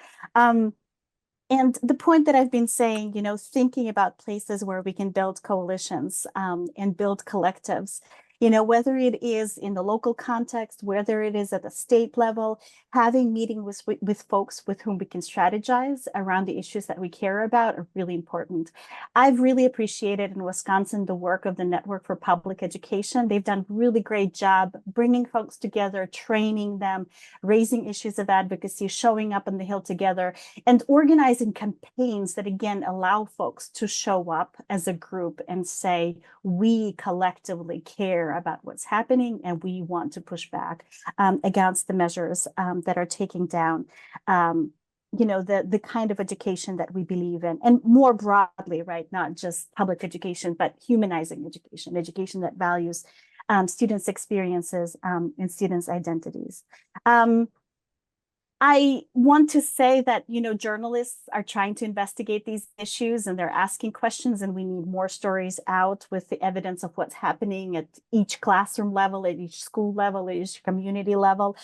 And the point that I've been saying, thinking about places where we can build coalitions and build collectives, whether it is in the local context, whether it is at the state level, having meetings with folks with whom we can strategize around the issues that we care about are really important. I've really appreciated in Wisconsin the work of the Network for Public Education. They've done a really great job bringing folks together, training them, raising issues of advocacy, showing up on the Hill together, and organizing campaigns that, again, allow folks to show up as a group and say, we collectively care about what's happening, and we want to push back against the measures that are taking down the kind of education that we believe in, and more broadly, right, not just public education, but humanizing education that values students' experiences and students' identities. I want to say that, journalists are trying to investigate these issues, and they're asking questions, and we need more stories out with the evidence of what's happening at each classroom level, at each school level, at each community level.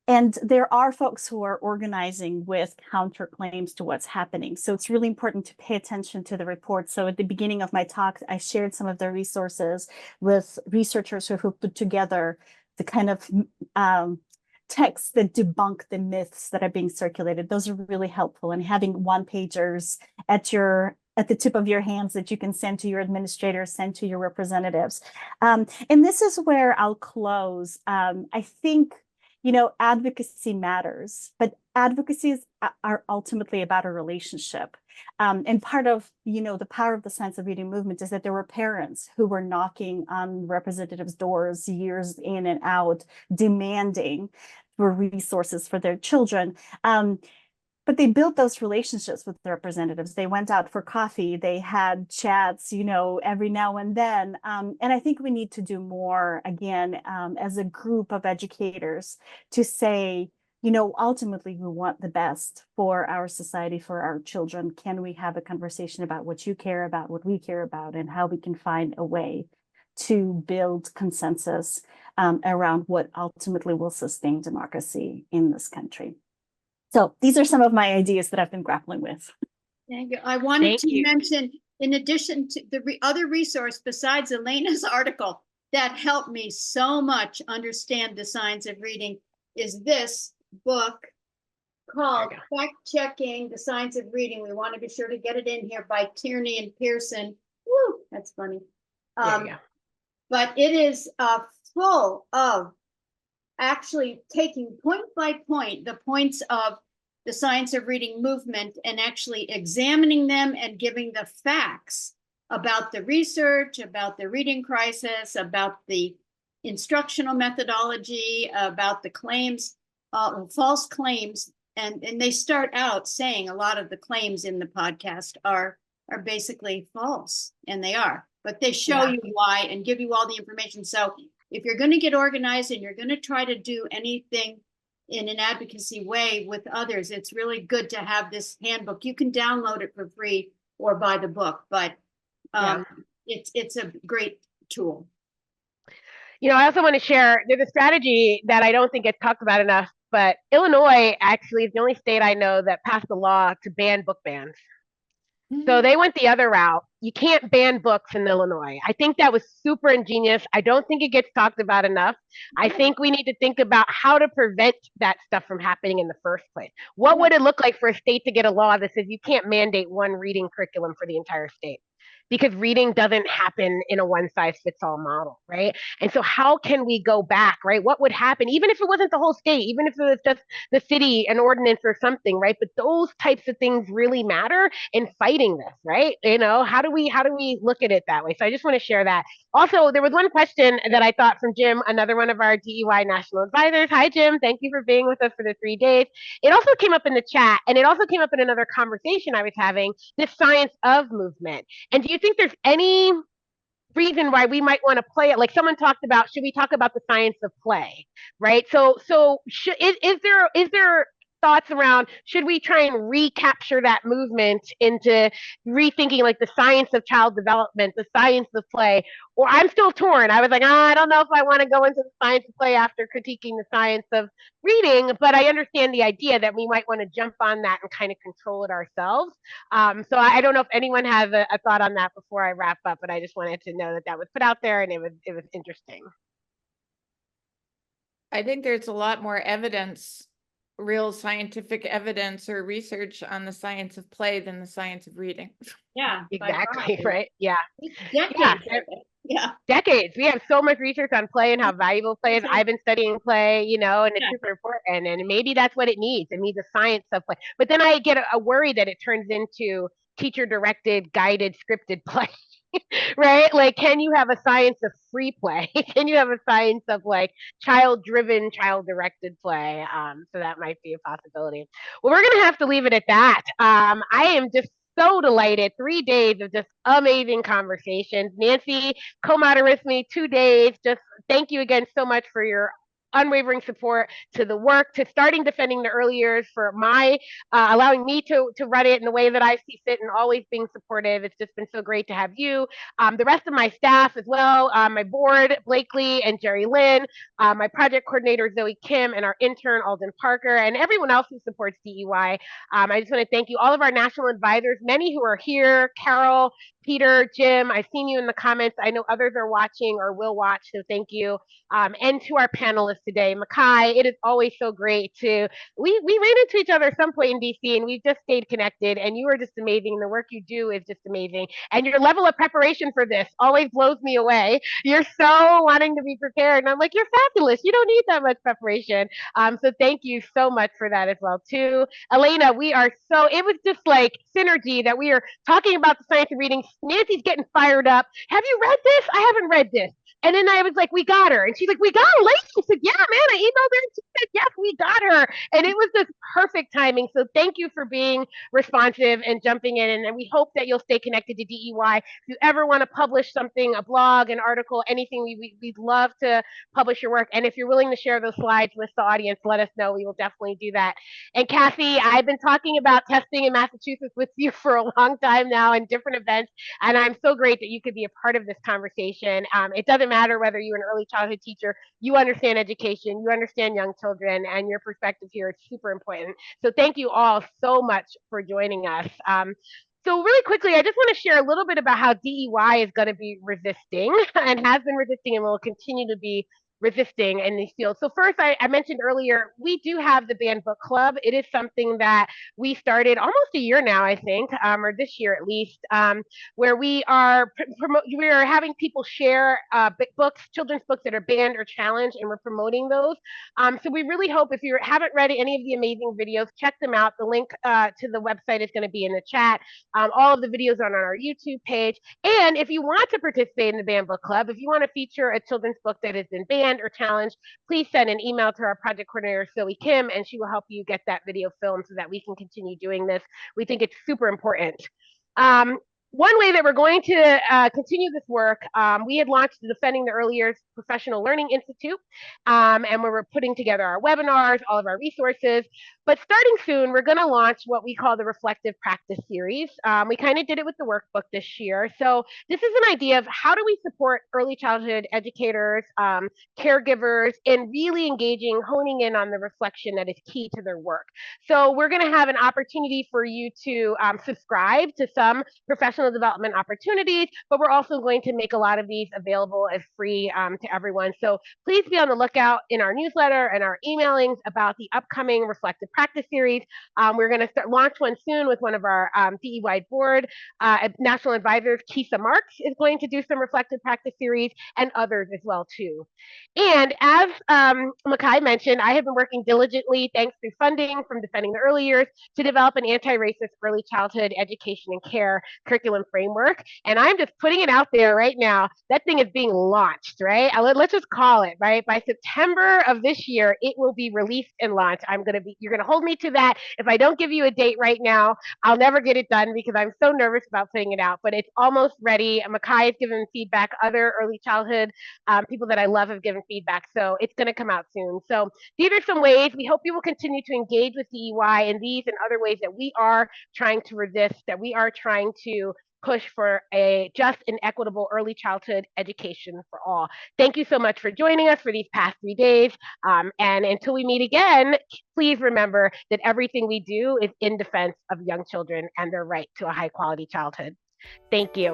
And there are folks who are organizing with counterclaims to what's happening. So it's really important to pay attention to the report. So at the beginning of my talk, I shared some of the resources with researchers who put together the kind of texts that debunk the myths that are being circulated. Those are really helpful. And having one-pagers at the tip of your hands that you can send to your administrators, send to your representatives. And this is where I'll close. I think, advocacy matters, but advocacies are ultimately about a relationship. And part of, the power of the science of reading movement is that there were parents who were knocking on representatives' doors years in and out, demanding for resources for their children. But they built those relationships with the representatives. They went out for coffee. They had chats, every now and then. And I think we need to do more, again, as a group of educators, to say, ultimately, we want the best for our society, for our children. Can we have a conversation about what you care about, what we care about, and how we can find a way to build consensus around what ultimately will sustain democracy in this country? So these are some of my ideas that I've been grappling with. Thank you. I wanted to mention, in addition to the other resource besides Elena's article that helped me so much understand the science of reading, is this book called Fact Checking the Science of Reading. We want to be sure to get it in here, by Tierney and Pearson. Woo, that's funny. But it is full of actually taking point by point the points of the science of reading movement and actually examining them and giving the facts about the research, about the reading crisis, about the instructional methodology, about the claims, false claims. And they start out saying a lot of the claims in the podcast are basically false, and they are, but they show you why and give you all the information. So if you're going to get organized and you're going to try to do anything in an advocacy way with others, it's really good to have this handbook. You can download it for free or buy the book, but it's a great tool. I also want to share, there's a strategy that I don't think gets talked about enough, but Illinois actually is the only state I know that passed a law to ban book bans. So they went the other route. You can't ban books in Illinois. I think that was super ingenious. I don't think it gets talked about enough. I think we need to think about how to prevent that stuff from happening in the first place. What would it look like for a state to get a law that says you can't mandate one reading curriculum for the entire state? because reading doesn't happen in a one-size-fits-all model, right? And so how can we go back, right? What would happen, even if it wasn't the whole state, even if it was just the city, an ordinance or something, right? But those types of things really matter in fighting this, right? How do we look at it that way? So I just want to share that. Also, there was one question that I thought from Jim, another one of our DEY national advisors. Hi, Jim. Thank you for being with us for the 3 days. It also came up in the chat, and it also came up in another conversation I was having, this science of movement. And do you think there's any reason why we might want to play it? Like someone talked about, should we talk about the science of play, right? So is there thoughts around, should we try and recapture that movement into rethinking like the science of child development, the science of play? Or I'm still torn. I was like, I don't know if I want to go into the science of play after critiquing the science of reading, but I understand the idea that we might want to jump on that and kind of control it ourselves. So I don't know if anyone has a thought on that before I wrap up, but I just wanted to know that that was put out there, and it was interesting. I think there's a lot more evidence, real scientific evidence or research on the science of play than the science of reading. Yeah. Exactly, right? Yeah. Decades. Yeah. Decades. We have so much research on play and how valuable play is. Exactly. I've been studying play, and it's Yeah. super important. And maybe that's what it needs. It needs a science of play. But then I get a worry that it turns into teacher-directed, guided, scripted play. Right? Like, can you have a science of free play? Can you have a science of like child-driven, child-directed play? So that might be a possibility. Well, we're gonna have to leave it at that. I am just so delighted. 3 days of just amazing conversations. Nancy co-modded with me 2 days. Just thank you again so much for your unwavering support to the work, to starting defending the early years, for my allowing me to run it in the way that I see fit, and always being supportive. It's just been so great to have you, the rest of my staff as well, my board, Blakely and Jerry Lynn, my project coordinator, Zoe Kim, and our intern, Alden Parker, and everyone else who supports DEY. I just want to thank you, all of our national advisors, many who are here, Carol, Peter, Jim. I've seen you in the comments. I know others are watching or will watch, so thank you. And to our panelists today, Makai, it is always so great to, we ran into each other at some point in DC, and we've just stayed connected, and you are just amazing. The work you do is just amazing. And your level of preparation for this always blows me away. You're so wanting to be prepared, and I'm like, you're fabulous. You don't need that much preparation. So thank you so much for that as well, too. Elena, it was just like synergy that we are talking about the science of reading. Nancy's getting fired up. Have you read this? I haven't read this. And then I was like, we got her. And she's like, we got her late. She said, yeah, man, I emailed her. And she said, yes, we got her. And it was just perfect timing. So thank you for being responsive and jumping in. And we hope that you'll stay connected to DEY. If you ever want to publish something, a blog, an article, anything, we'd love to publish your work. And if you're willing to share those slides with the audience, let us know. We will definitely do that. And Kathy, I've been talking about testing in Massachusetts with you for a long time now in different events. And I'm so great that you could be a part of this conversation. It doesn't matter whether you're an early childhood teacher, you understand education, you understand young children, and your perspective here is super important. So thank you all so much for joining us. So really quickly, I just want to share a little bit about how DEY is going to be resisting and has been resisting and will continue to be resisting in these fields. So first, I mentioned earlier, we do have the Banned Book Club. It is something that we started almost a year now, I think, or this year at least, where we are having people share books, children's books that are banned or challenged, and we're promoting those. So we really hope, if you haven't read any of the amazing videos, check them out. The link to the website is going to be in the chat. All of the videos are on our YouTube page. And if you want to participate in the Banned Book Club, if you want to feature a children's book that has been banned or challenged, please send an email to our project coordinator, Zoe Kim, and she will help you get that video filmed so that we can continue doing this. We think it's super important. One way that we're going to continue this work, we had launched the Defending the Early Years Professional Learning Institute, and we're putting together our webinars, all of our resources. But starting soon, we're going to launch what we call the Reflective Practice Series. We kind of did it with the workbook this year. So this is an idea of how do we support early childhood educators, caregivers, in really engaging, honing in on the reflection that is key to their work. So we're going to have an opportunity for you to subscribe to some professional professional development opportunities, but we're also going to make a lot of these available as free to everyone. So please be on the lookout in our newsletter and our emailings about the upcoming Reflective Practice Series. We're going to launch one soon with one of our DEY board national advisors. Kisa Marks is going to do some Reflective Practice Series and others as well too. And as Makai mentioned, I have been working diligently, thanks to funding from Defending the Early Years, to develop an anti-racist early childhood education and care curriculum framework. And I'm just putting it out there right now. That thing is being launched, right? Let's just call it, right? By September of this year, it will be released and launched. You're gonna hold me to that. If I don't give you a date right now, I'll never get it done because I'm so nervous about putting it out, but it's almost ready. Makai has given feedback. Other early childhood people that I love have given feedback. So it's going to come out soon. So these are some ways. We hope you will continue to engage with DEY in these and other ways that we are trying to resist, that we are trying to push for a just and equitable early childhood education for all. Thank you so much for joining us for these past 3 days. And until we meet again, please remember that everything we do is in defense of young children and their right to a high quality childhood. Thank you.